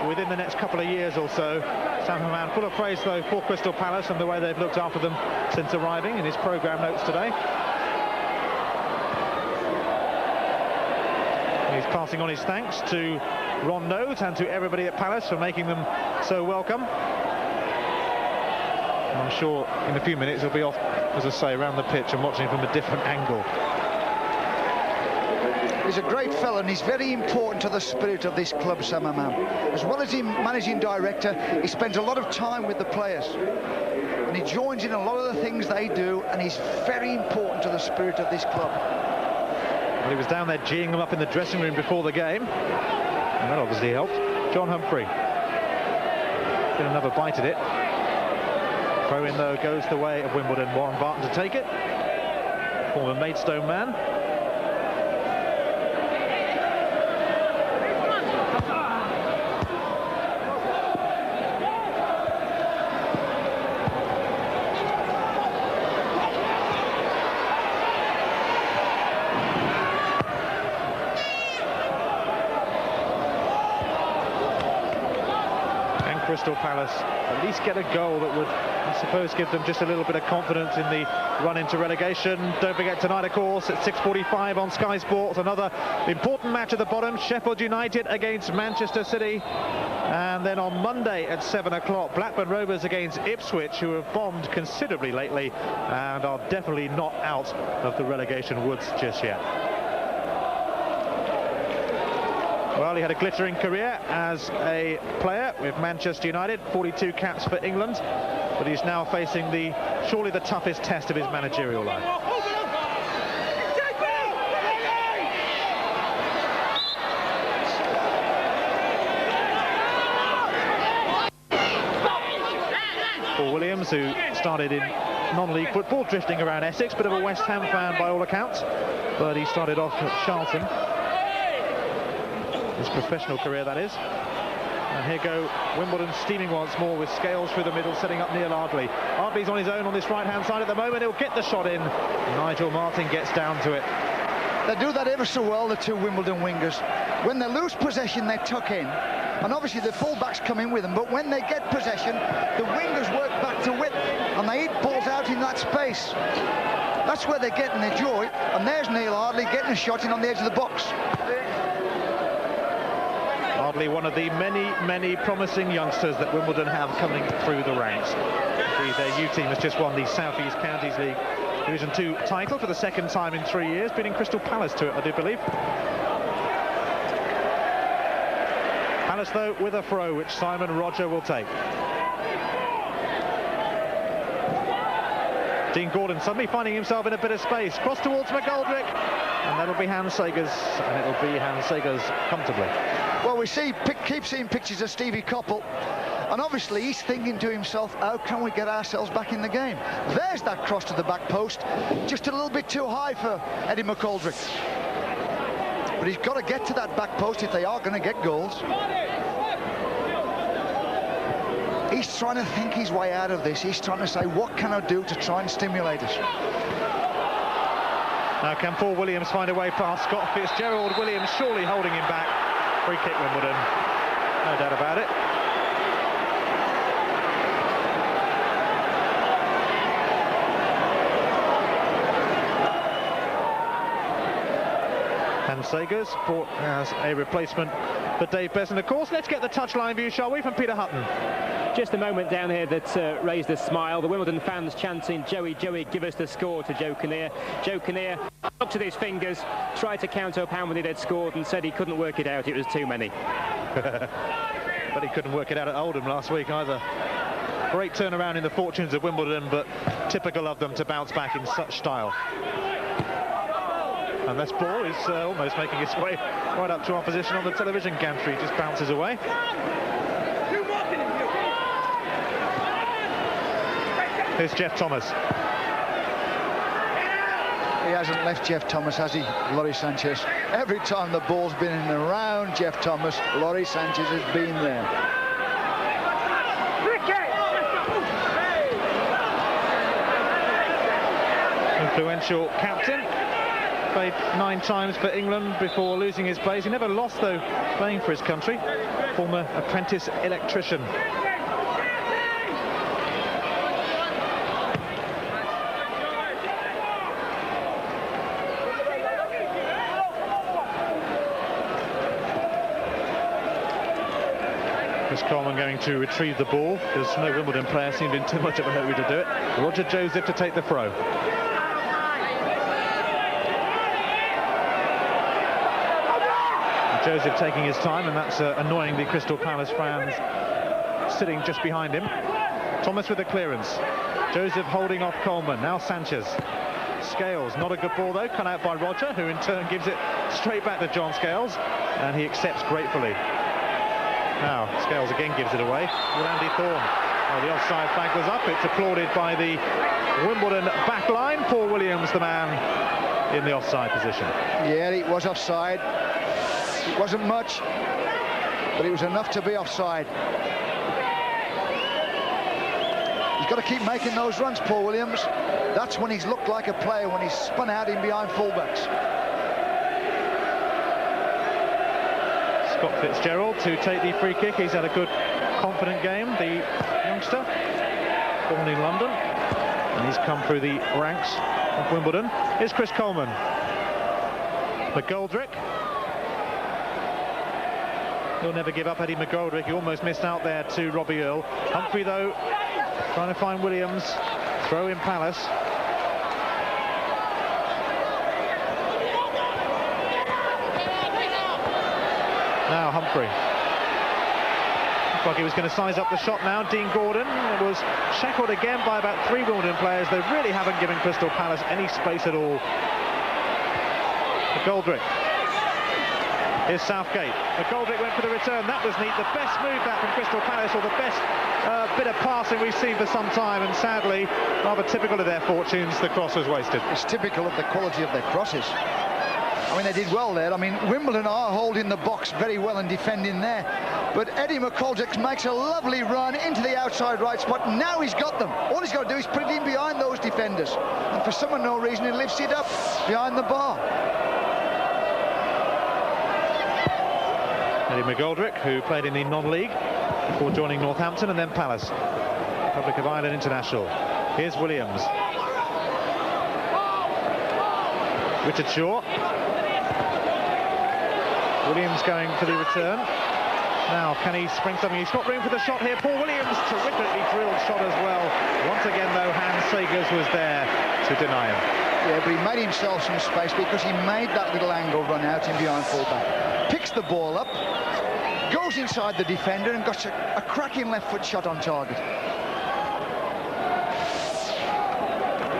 [SPEAKER 2] within the next couple of years or so. Sam Hammam full of praise though for Crystal Palace and the way they've looked after them since arriving in his programme notes today. He's passing on his thanks to Ron Note and to everybody at Palace for making them so welcome. And I'm sure in a few minutes he'll be off, as I say, around the pitch and watching from a different angle.
[SPEAKER 3] He's a great fellow and he's very important to the spirit of this club, Sam Hammam. As well as him managing director, he spends a lot of time with the players. And he joins in a lot of the things they do, and he's very important to the spirit of this club.
[SPEAKER 2] Well, he was down there geeing them up in the dressing room before the game, and that obviously helped. John Humphrey. Get another bite at it. Throw in though goes the way of Wimbledon. Warren Barton to take it. Former Maidstone man. Crystal Palace at least get a goal that would, I suppose, give them just a little bit of confidence in the run into relegation. Don't forget tonight, of course, at 6:45 on Sky Sports, another important match at the bottom, Sheffield United against Manchester City. And then on Monday at 7 o'clock, Blackburn Rovers against Ipswich, who have bombed considerably lately and are definitely not out of the relegation woods just yet. Well, he had a glittering career as a player with Manchester United, 42 caps for England, but he's now facing surely the toughest test of his managerial life. Paul Williams, who started in non-league football, drifting around Essex, bit of a West Ham fan by all accounts, but he started off at Charlton. His professional career, that is. And here go Wimbledon steaming once more with Scales through the middle, setting up Neil Ardley. Ardley's on his own on this right-hand side at the moment. He'll get the shot in. Nigel Martin gets down to it.
[SPEAKER 3] They do that ever so well, the two Wimbledon wingers. When they lose possession, they tuck in. And obviously the full-backs come in with them. But when they get possession, the wingers work back to width. And they eat balls out in that space. That's where they're getting their joy. And there's Neil Ardley getting a shot in on the edge of the box.
[SPEAKER 2] Ardley, one of the many promising youngsters that Wimbledon have coming through the ranks. Their U team has just won the South East Counties League Division 2 title for the second time in 3 years, beating Crystal Palace to it, I do believe. Palace, though, with a throw, which Simon Roger will take. Dean Gordon suddenly finding himself in a bit of space. Cross towards McGoldrick, and that'll be Hans Sagers, and it'll be Hans Sagers comfortably.
[SPEAKER 3] Well, we keep seeing pictures of Stevie Coppell, and obviously he's thinking to himself, how can we get ourselves back in the game? There's that cross to the back post, just a little bit too high for Eddie McGoldrick. But he's got to get to that back post if they are going to get goals. He's trying to think his way out of this. He's trying to say, what can I do to try and stimulate us?
[SPEAKER 2] Now, can Paul Williams find a way past Scott Fitzgerald? Williams surely holding him back. Free kick, Wimbledon. No doubt about it. Hans Sagers brought as a replacement for Dave Besson. Of course, let's get the touchline view, shall we, from Peter Hutton.
[SPEAKER 5] Just a moment down here that raised a smile. The Wimbledon fans chanting, Joey, Joey, give us the score to Joe Kinnear. Joe Kinnear looked at his fingers, tried to count up how many they'd scored and said he couldn't work it out, it was too many.
[SPEAKER 2] But he couldn't work it out at Oldham last week either. Great turnaround in the fortunes of Wimbledon, but typical of them to bounce back in such style. And this ball is almost making its way right up to our position on the television gantry. Just bounces away.
[SPEAKER 3] He hasn't left Jeff Thomas, has he, Laurie Sanchez? Every time the ball's been in and around Jeff Thomas, Laurie Sanchez has been there.
[SPEAKER 2] Influential captain. Played 9 times for England before losing his place. He never lost, though, playing for his country. Former apprentice electrician. Chris Coleman going to retrieve the ball because no Wimbledon player seemed in too much of a hurry to do it. Roger Joseph to take the throw. Joseph taking his time, and that's annoying the Crystal Palace fans sitting just behind him. Thomas with the clearance. Joseph holding off Coleman. Now Sanchez. Scales, not a good ball though, cut out by Roger, who in turn gives it straight back to John Scales, and he accepts gratefully. Now Scales again gives it away with Andy Thorne. Well, the offside flag was up. It's applauded by the Wimbledon back line. Paul Williams, the man in the offside position.
[SPEAKER 3] Yeah, it was offside. It wasn't much, but it was enough to be offside. He's got to keep making those runs, Paul Williams. That's when he's looked like a player, when he's spun out in behind fullbacks.
[SPEAKER 2] Scott Fitzgerald to take the free kick. He's had a good, confident game, the youngster, born in London, and he's come through the ranks of Wimbledon. Here's Chris Coleman. McGoldrick. He'll never give up, Eddie McGoldrick. He almost missed out there to Robbie Earle. Humphrey, though, trying to find Williams. Throw in Palace. Now Humphrey. Looks like he was going to size up the shot now. Dean Gordon was shackled again by about 3 Wimbledon players. They really haven't given Crystal Palace any space at all. McGoldrick. Here's Southgate. McGoldrick went for the return. That was neat. The best move that from Crystal Palace, or the best bit of passing we've seen for some time, and sadly, rather typical of their fortunes, the cross was wasted.
[SPEAKER 3] It's typical of the quality of their crosses. I mean, they did well there. I mean, Wimbledon are holding the box very well and defending there. But Eddie McGoldrick makes a lovely run into the outside right spot. Now he's got them. All he's got to do is put it in behind those defenders. And for some unknown reason, he lifts it up behind the bar.
[SPEAKER 2] Eddie McGoldrick, who played in the non-league before joining Northampton and then Palace. Republic of Ireland international. Here's Williams. Richard Shaw. Williams going for the return. Now, can he spring something? He's got room for the shot here. Paul Williams, terrifically drilled shot as well. Once again, though, Hans Sagers was there to deny him.
[SPEAKER 3] Yeah, but he made himself some space because he made that little angle run out in behind fullback. Picks the ball up, goes inside the defender and got a cracking left foot shot on target.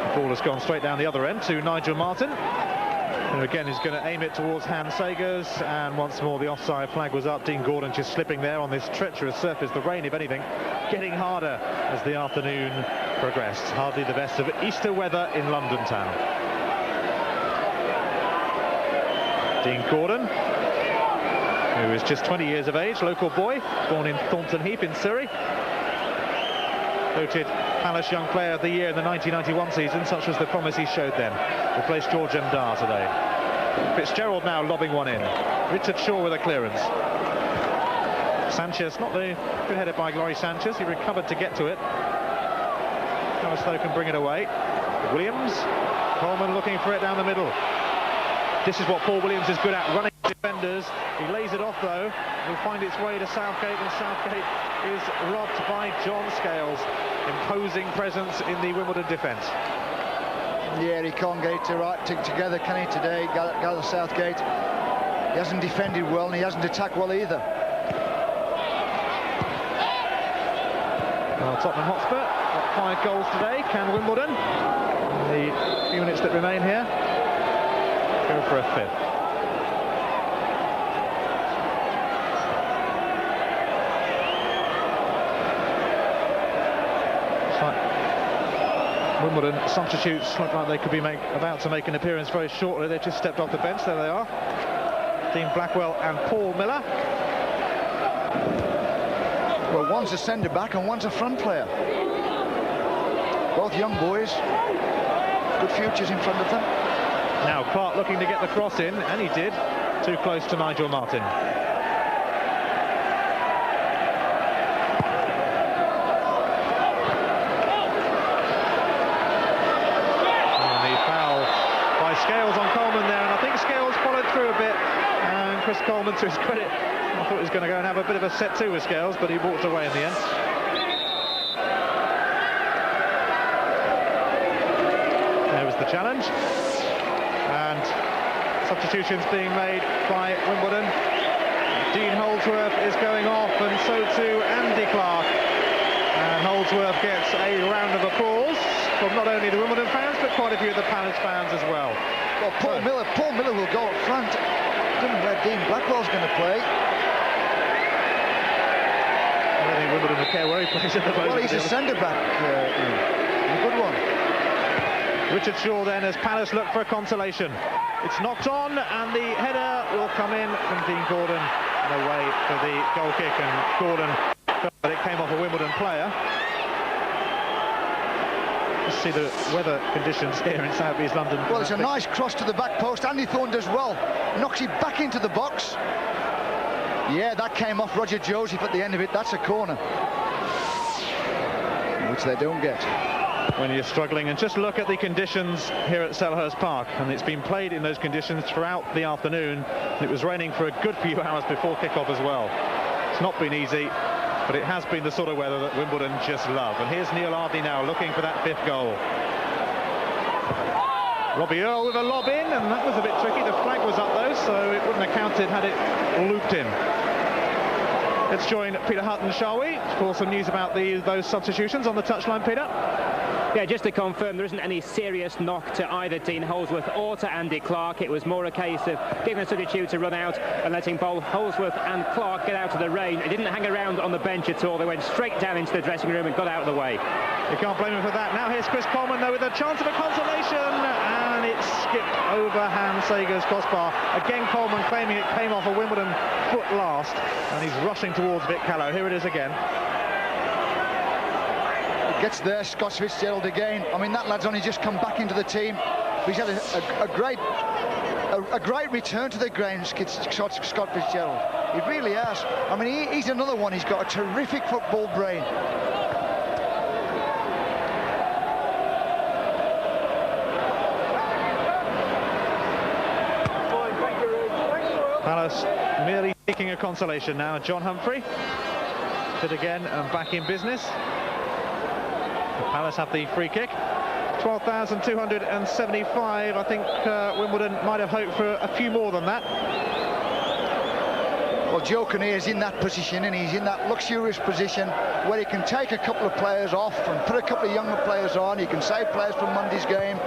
[SPEAKER 2] The ball has gone straight down the other end to Nigel Martin, who again is going to aim it towards Hans Sagers, and once more the offside flag was up. Dean Gordon just slipping there on this treacherous surface. The rain, if anything, getting harder as the afternoon progressed. Hardly the best of Easter weather in London town. Dean Gordon, who is just 20 years of age, local boy, born in Thornton Heath in Surrey. Voted Palace Young Player of the Year in the 1991 season. Such was the promise he showed them. Replaced George Ndar today. Fitzgerald now lobbing one in. Richard Shaw with a clearance. Sanchez, not the good headed by Laurie Sanchez. He recovered to get to it. Calistow can bring it away. Williams. Coleman looking for it down the middle. This is what Paul Williams is good at, running defenders. He lays it off though. Will find its way to Southgate, and Southgate is robbed by John Scales. Imposing presence in the Wimbledon defence.
[SPEAKER 3] Yeah, he can't get it together, can he, today, Gareth Southgate? He hasn't defended well, and he hasn't attacked well either.
[SPEAKER 2] Well, Tottenham Hotspur got 5 goals today. Can Wimbledon, in the few minutes that remain here, go for a 5th? Wimbledon substitutes look like they could be about to make an appearance very shortly. They just stepped off the bench. There they are. Dean Blackwell and Paul Miller.
[SPEAKER 3] Well, one's a centre-back and one's a front player. Both young boys. Good futures in front of them.
[SPEAKER 2] Now Clark looking to get the cross in, and he did. Too close to Nigel Martin. Scales on Coleman there, and I think Scales followed through a bit, and Chris Coleman, to his credit, I thought he was going to go and have a bit of a set two with Scales, but he walked away in the end. There was the challenge, and substitutions being made by Wimbledon. Dean Holdsworth is going off, and so too Andy Clark, and Holdsworth gets a round of applause from not only the Wimbledon fans, but quite a few of the Palace fans as well.
[SPEAKER 3] Well, Paul Miller will go up front. I don't know where Dean Blackwell's going to play.
[SPEAKER 2] I don't think Wimbledon will care where he plays at the moment.
[SPEAKER 3] Well, he's a centre-back, a good one.
[SPEAKER 2] Richard Shaw then, as Palace look for a consolation. It's knocked on, and the header will come in from Dean Gordon, and away for the goal kick, and Gordon, but it came off a Wimbledon player. See the weather conditions here in South East London.
[SPEAKER 3] Well, it's a nice cross to the back post. Andy Thorne does well. Knocks it back into the box. Yeah, that came off Roger Joseph at the end of it. That's a corner, which they don't get.
[SPEAKER 2] When you're struggling, and just look at the conditions here at Selhurst Park, and it's been played in those conditions throughout the afternoon. It was raining for a good few hours before kick-off as well. It's not been easy, but it has been the sort of weather that Wimbledon just love. And here's Neil Ardley now looking for that 5th goal. Robbie Earle with a lob in, and that was a bit tricky. The flag was up though, so it wouldn't have counted had it looped in. Let's join Peter Hutton, shall we, for some news about those substitutions on the touchline, Peter?
[SPEAKER 5] Yeah, just to confirm, there isn't any serious knock to either Dean Holdsworth or to Andy Clark. It was more a case of giving a substitute to run out and letting both Holdsworth and Clark get out of the rain. They didn't hang around on the bench at all. They went straight down into the dressing room and got out of the way.
[SPEAKER 2] You can't blame him for that. Now here's Chris Coleman, though, with a chance of a consolation, and it skipped over Hans Sager's crossbar. Again, Coleman claiming it came off a Wimbledon foot last, and he's rushing towards Vic Callow. Here it is again.
[SPEAKER 3] Gets there, Scott Fitzgerald again. I mean, that lad's only just come back into the team. He's had a great return to the ground, Scott Fitzgerald. He really has. I mean, he's another one. He's got a terrific football brain.
[SPEAKER 2] Palace merely seeking a consolation now. John Humphrey did again and back in business. Palace have the free kick. 12,275. I think Wimbledon might have hoped for a few more than that.
[SPEAKER 3] Well, Joe Kinnear is in that position, and he's in that luxurious position where he can take a couple of players off and put a couple of younger players on. He can save players from Monday's game.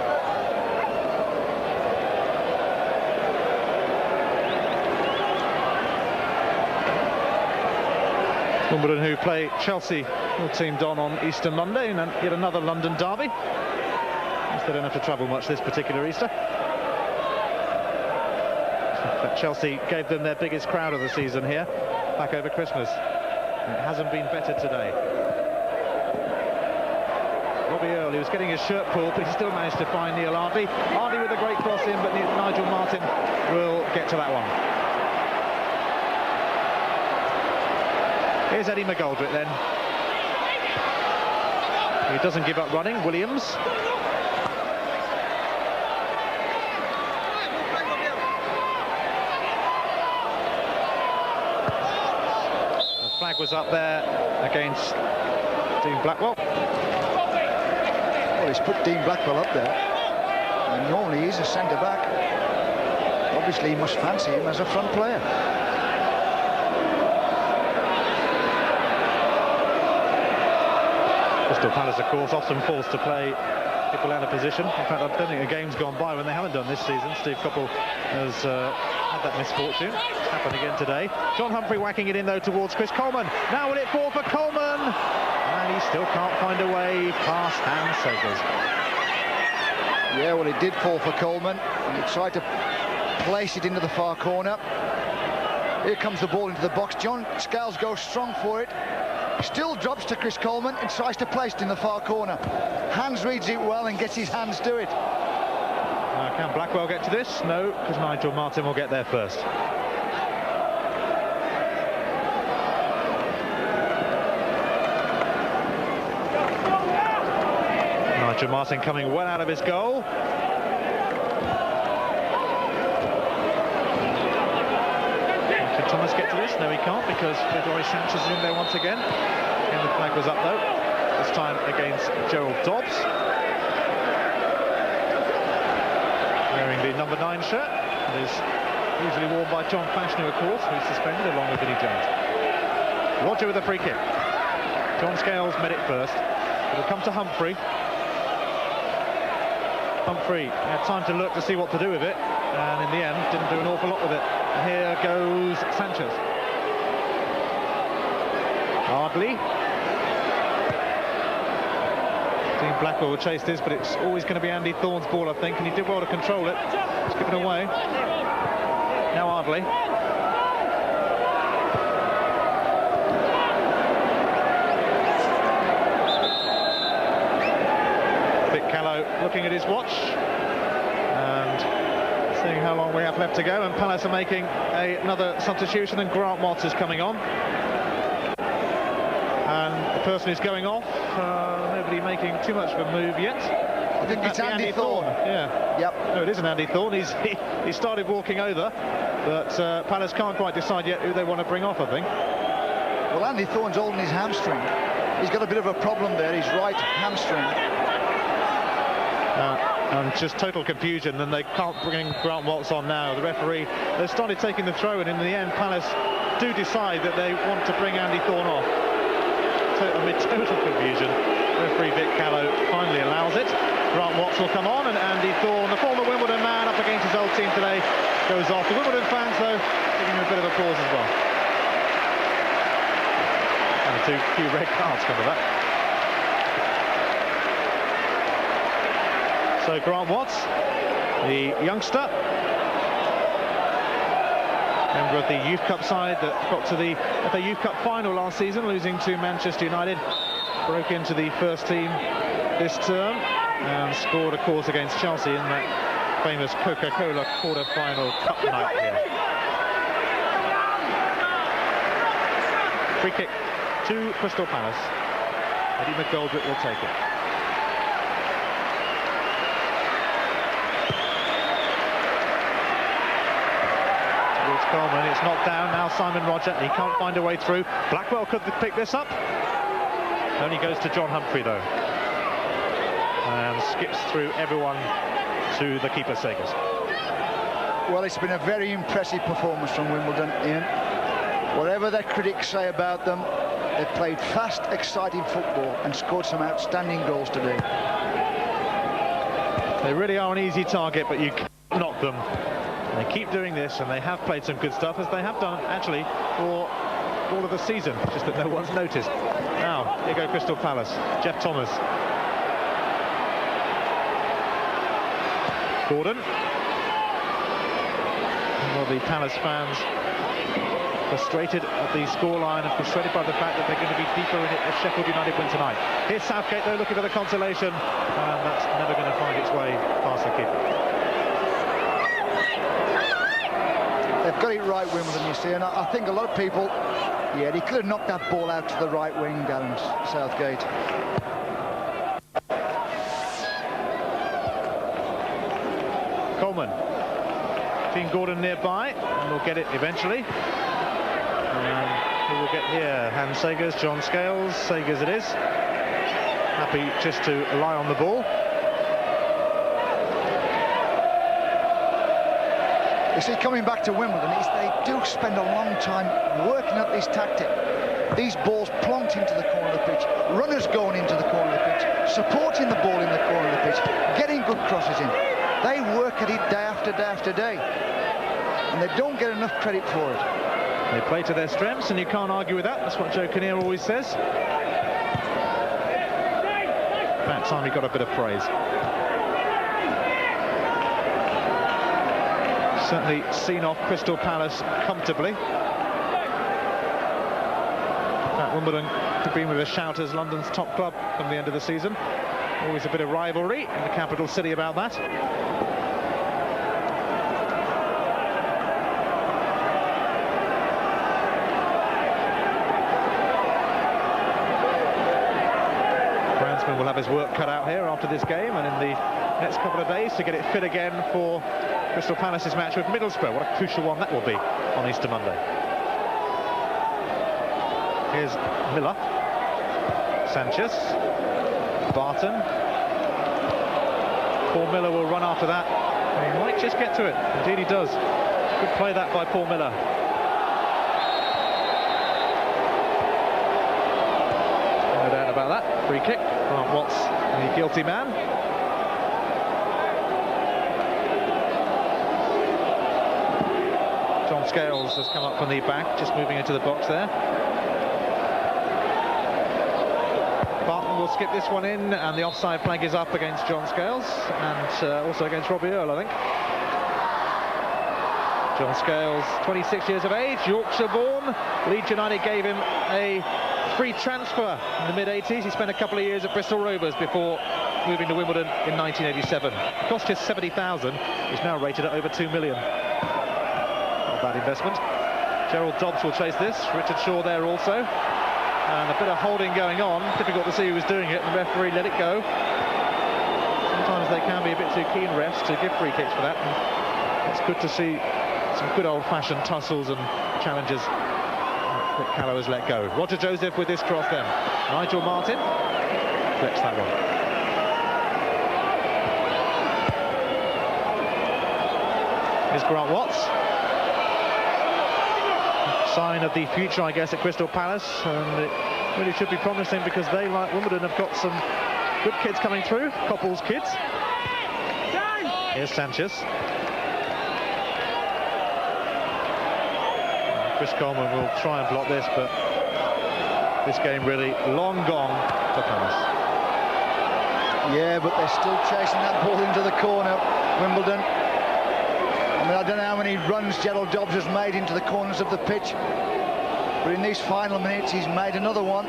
[SPEAKER 2] Wimbledon, who play Chelsea, will team Don on Easter Monday, and yet another London derby. They don't have to travel much this particular Easter. But Chelsea gave them their biggest crowd of the season here, back over Christmas. It hasn't been better today. Robbie Earle, he was getting his shirt pulled, but he still managed to find Neil Ardley. Ardley with a great cross in, but Nigel Martin will get to that one. Here's Eddie McGoldrick then. He doesn't give up running. Williams. The flag was up there against Dean Blackwell.
[SPEAKER 3] Well, he's put Dean Blackwell up there. And normally he's a centre-back. Obviously he must fancy him as a front player.
[SPEAKER 2] Crystal Palace, of course, often falls to play people out of position. In fact, I don't think a game's gone by when they haven't done this season. Steve Coppell has had that misfortune. It's happened again today. John Humphrey whacking it in, though, towards Chris Coleman. Now will it fall for Coleman? And he still can't find a way past Hans Sagers.
[SPEAKER 3] Yeah, well, it did fall for Coleman, and he tried to place it into the far corner. Here comes the ball into the box. John Scales goes strong for it. Still drops to Chris Coleman and tries to place it in the far corner. Hans reads it well and gets his hands to it.
[SPEAKER 2] Can Blackwell get to this? No, because Nigel Martin will get there first. Nigel Martin coming well out of his goal. Can Thomas get to this? No, he can't, because Gregory Sanchez is in there once again. And the flag was up, though, this time against Gerald Dobbs. Wearing the number 9 shirt. It is usually worn by John Fashanu, of course, who's suspended along with Vinnie Jones. Roger with a free kick. John Scales met it first. It'll come to Humphrey. Humphrey had time to look to see what to do with it, and in the end didn't do an awful lot with it. And here goes Sanchez. Ardley. Dean Blackwell will chase this, but it's always going to be Andy Thorne's ball, I think, and he did well to control it. It's given away. Now Ardley. Vic Callow looking at his watch and seeing how long we have left to go, and Palace are making another substitution, and Grant Watts is coming on. And the person who's going off, nobody making too much of a move yet.
[SPEAKER 3] I think it's Andy Thorne.
[SPEAKER 2] Yeah.
[SPEAKER 3] Yep.
[SPEAKER 2] No, it isn't Andy Thorne. He started walking over, but Palace can't quite decide yet who they want to bring off, I think.
[SPEAKER 3] Well, Andy Thorne's holding his hamstring. He's got a bit of a problem there, his right hamstring.
[SPEAKER 2] And just total confusion, and they can't bring Grant Watts on now. The referee has started taking the throw, and in the end Palace do decide that they want to bring Andy Thorne off. Amid total confusion, referee Vic Callow finally allows it. Grant Watts will come on, and Andy Thorne, the former Wimbledon man up against his old team today, goes off. The Wimbledon fans, though, giving him a bit of applause as well. And a few red cards come of that. So Grant Watts, the youngster, member of the Youth Cup side that got to the FA Youth Cup final last season, losing to Manchester United, broke into the first team this term and scored, of course, against Chelsea in that famous Coca-Cola quarter-final cup night here. Free kick to Crystal Palace. Eddie McGoldrick will take it. Coleman, it's knocked down now. Simon Roger, he can't find a way through. Blackwell could pick this up. Only goes to John Humphrey, though, and skips through everyone to the keeper, Sagers.
[SPEAKER 3] Well, it's been a very impressive performance from Wimbledon, Ian. Whatever their critics say about them, they've played fast, exciting football and scored some outstanding goals today.
[SPEAKER 2] They really are an easy target, but you can't knock them. They keep doing this, and they have played some good stuff, as they have done actually for all of the season, just that no one's noticed. Now, here go Crystal Palace. Jeff Thomas. Gordon. Well, the Palace fans frustrated at the scoreline and frustrated by the fact that they're going to be deeper in it if Sheffield United win tonight. Here's Southgate, though, looking for the consolation, and that's never going to find its way past the keeper.
[SPEAKER 3] They've got it right, Wimbledon, you see, and I think a lot of people, yeah, he could have knocked that ball out to the right wing, Darren Southgate.
[SPEAKER 2] Coleman. Dean Gordon nearby, and we'll get it eventually. And who will get here? Hans Sagers, John Scales. Sagers it is. Happy just to lie on the ball.
[SPEAKER 3] You see, coming back to Wimbledon, they do spend a long time working up this tactic. These balls plonked into the corner of the pitch, runners going into the corner of the pitch, supporting the ball in the corner of the pitch, getting good crosses in. They work at it day after day after day, and they don't get enough credit for it.
[SPEAKER 2] They play to their strengths, and you can't argue with that. That's what Joe Kinnear always says. That time he got a bit of praise. Certainly seen off Crystal Palace comfortably. Wimbledon have been with a shout as London's top club from the end of the season. Always a bit of rivalry in the capital city about that. Groundsman will have his work cut out here after this game and in the next couple of days to get it fit again for Crystal Palace's match with Middlesbrough. What a crucial one that will be on Easter Monday. Here's Miller, Sanchez, Barton. Paul Miller will run after that. He might just get to it. Indeed he does. Good play that by Paul Miller. No doubt about that. Free kick. Grant Watts, the guilty man. John Scales has come up from the back, just moving into the box there. Will skip this one in, and the offside flag is up against John Scales and also against Robbie Earle, I think. John Scales, 26 years of age, Yorkshire born. Leeds United gave him a free transfer in the mid-80s. He spent a couple of years at Bristol Rovers before moving to Wimbledon in 1987. It cost just 70,000. He's now rated at over 2 million. Not a bad investment. Gerald Dobbs will chase this. Richard Shaw there also. And a bit of holding going on. Difficult to see who was doing it. The referee let it go. Sometimes they can be a bit too keen, refs, to give free kicks for that. And it's good to see some good old-fashioned tussles and challenges that Callow has let go. Roger Joseph with this cross then. Nigel Martin flicks that one. Here's Grant Watts. Sign of the future, I guess, at Crystal Palace, and it really should be promising because they, like Wimbledon, have got some good kids coming through, Couples kids. Here's Sanchez. Chris Coleman will try and block this, but this game really long gone for Palace.
[SPEAKER 3] Yeah, but they're still chasing that ball into the corner, Wimbledon. I mean, I don't know how many runs Gerald Dobbs has made into the corners of the pitch, but in these final minutes he's made another one.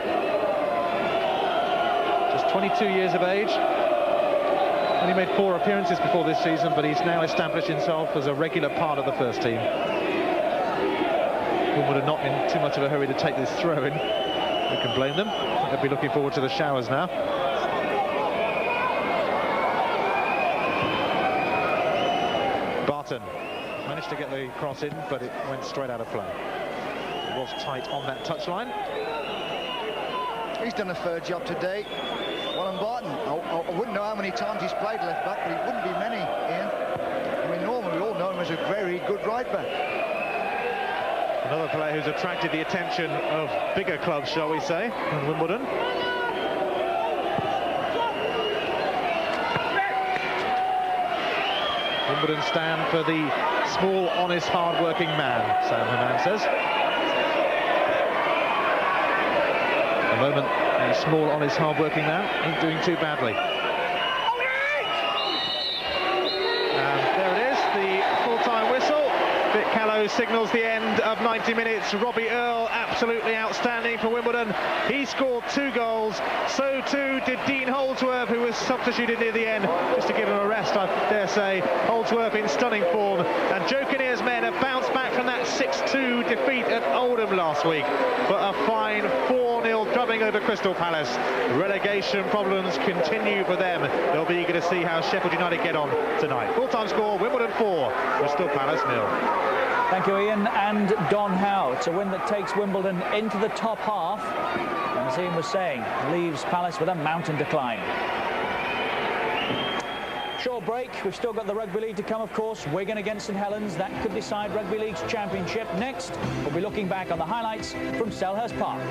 [SPEAKER 2] Just 22 years of age. Only made 4 appearances before this season, but he's now established himself as a regular part of the first team. Wimbledon not in too much of a hurry to take this throw in. Who can blame them? They'll be looking forward to the showers now. Barton managed to get the cross in, but it went straight out of play. It was tight on that touchline.
[SPEAKER 3] He's done a fair job today. Well, Barton, I wouldn't know how many times he's played left back, but it wouldn't be many, Ian. I mean, normally we all know him as a very good right back.
[SPEAKER 2] Another player who's attracted the attention of bigger clubs, shall we say, than Wimbledon. Wimbledon stand for the small, honest, hard-working man, Sam Haman says. At the moment, a small, honest, hard-working man ain't doing too badly. And there it is, the full-time whistle. Vic Callow signals the end of 90 minutes. Robbie Earle, absolutely outstanding for Wimbledon. He scored 2 goals. So too did Dean Holdsworth, who was substituted near the end, just to give him a rest, I dare say. Holdsworth in stunning form. And Joe Kinnear's men have bounced back from that 6-2 defeat at Oldham last week. But a fine 4-0 drubbing over Crystal Palace. Relegation problems continue for them. They'll be eager to see how Sheffield United get on tonight. Full-time score, Wimbledon 4, Crystal Palace 0.
[SPEAKER 1] Thank you, Ian. And Don Howe. It's a win that takes Wimbledon into the top half. And as Ian was saying, leaves Palace with a mountain to climb. Short break. We've still got the Rugby League to come, of course. Wigan against St Helens. That could decide Rugby League's championship. Next, we'll be looking back on the highlights from Selhurst Park.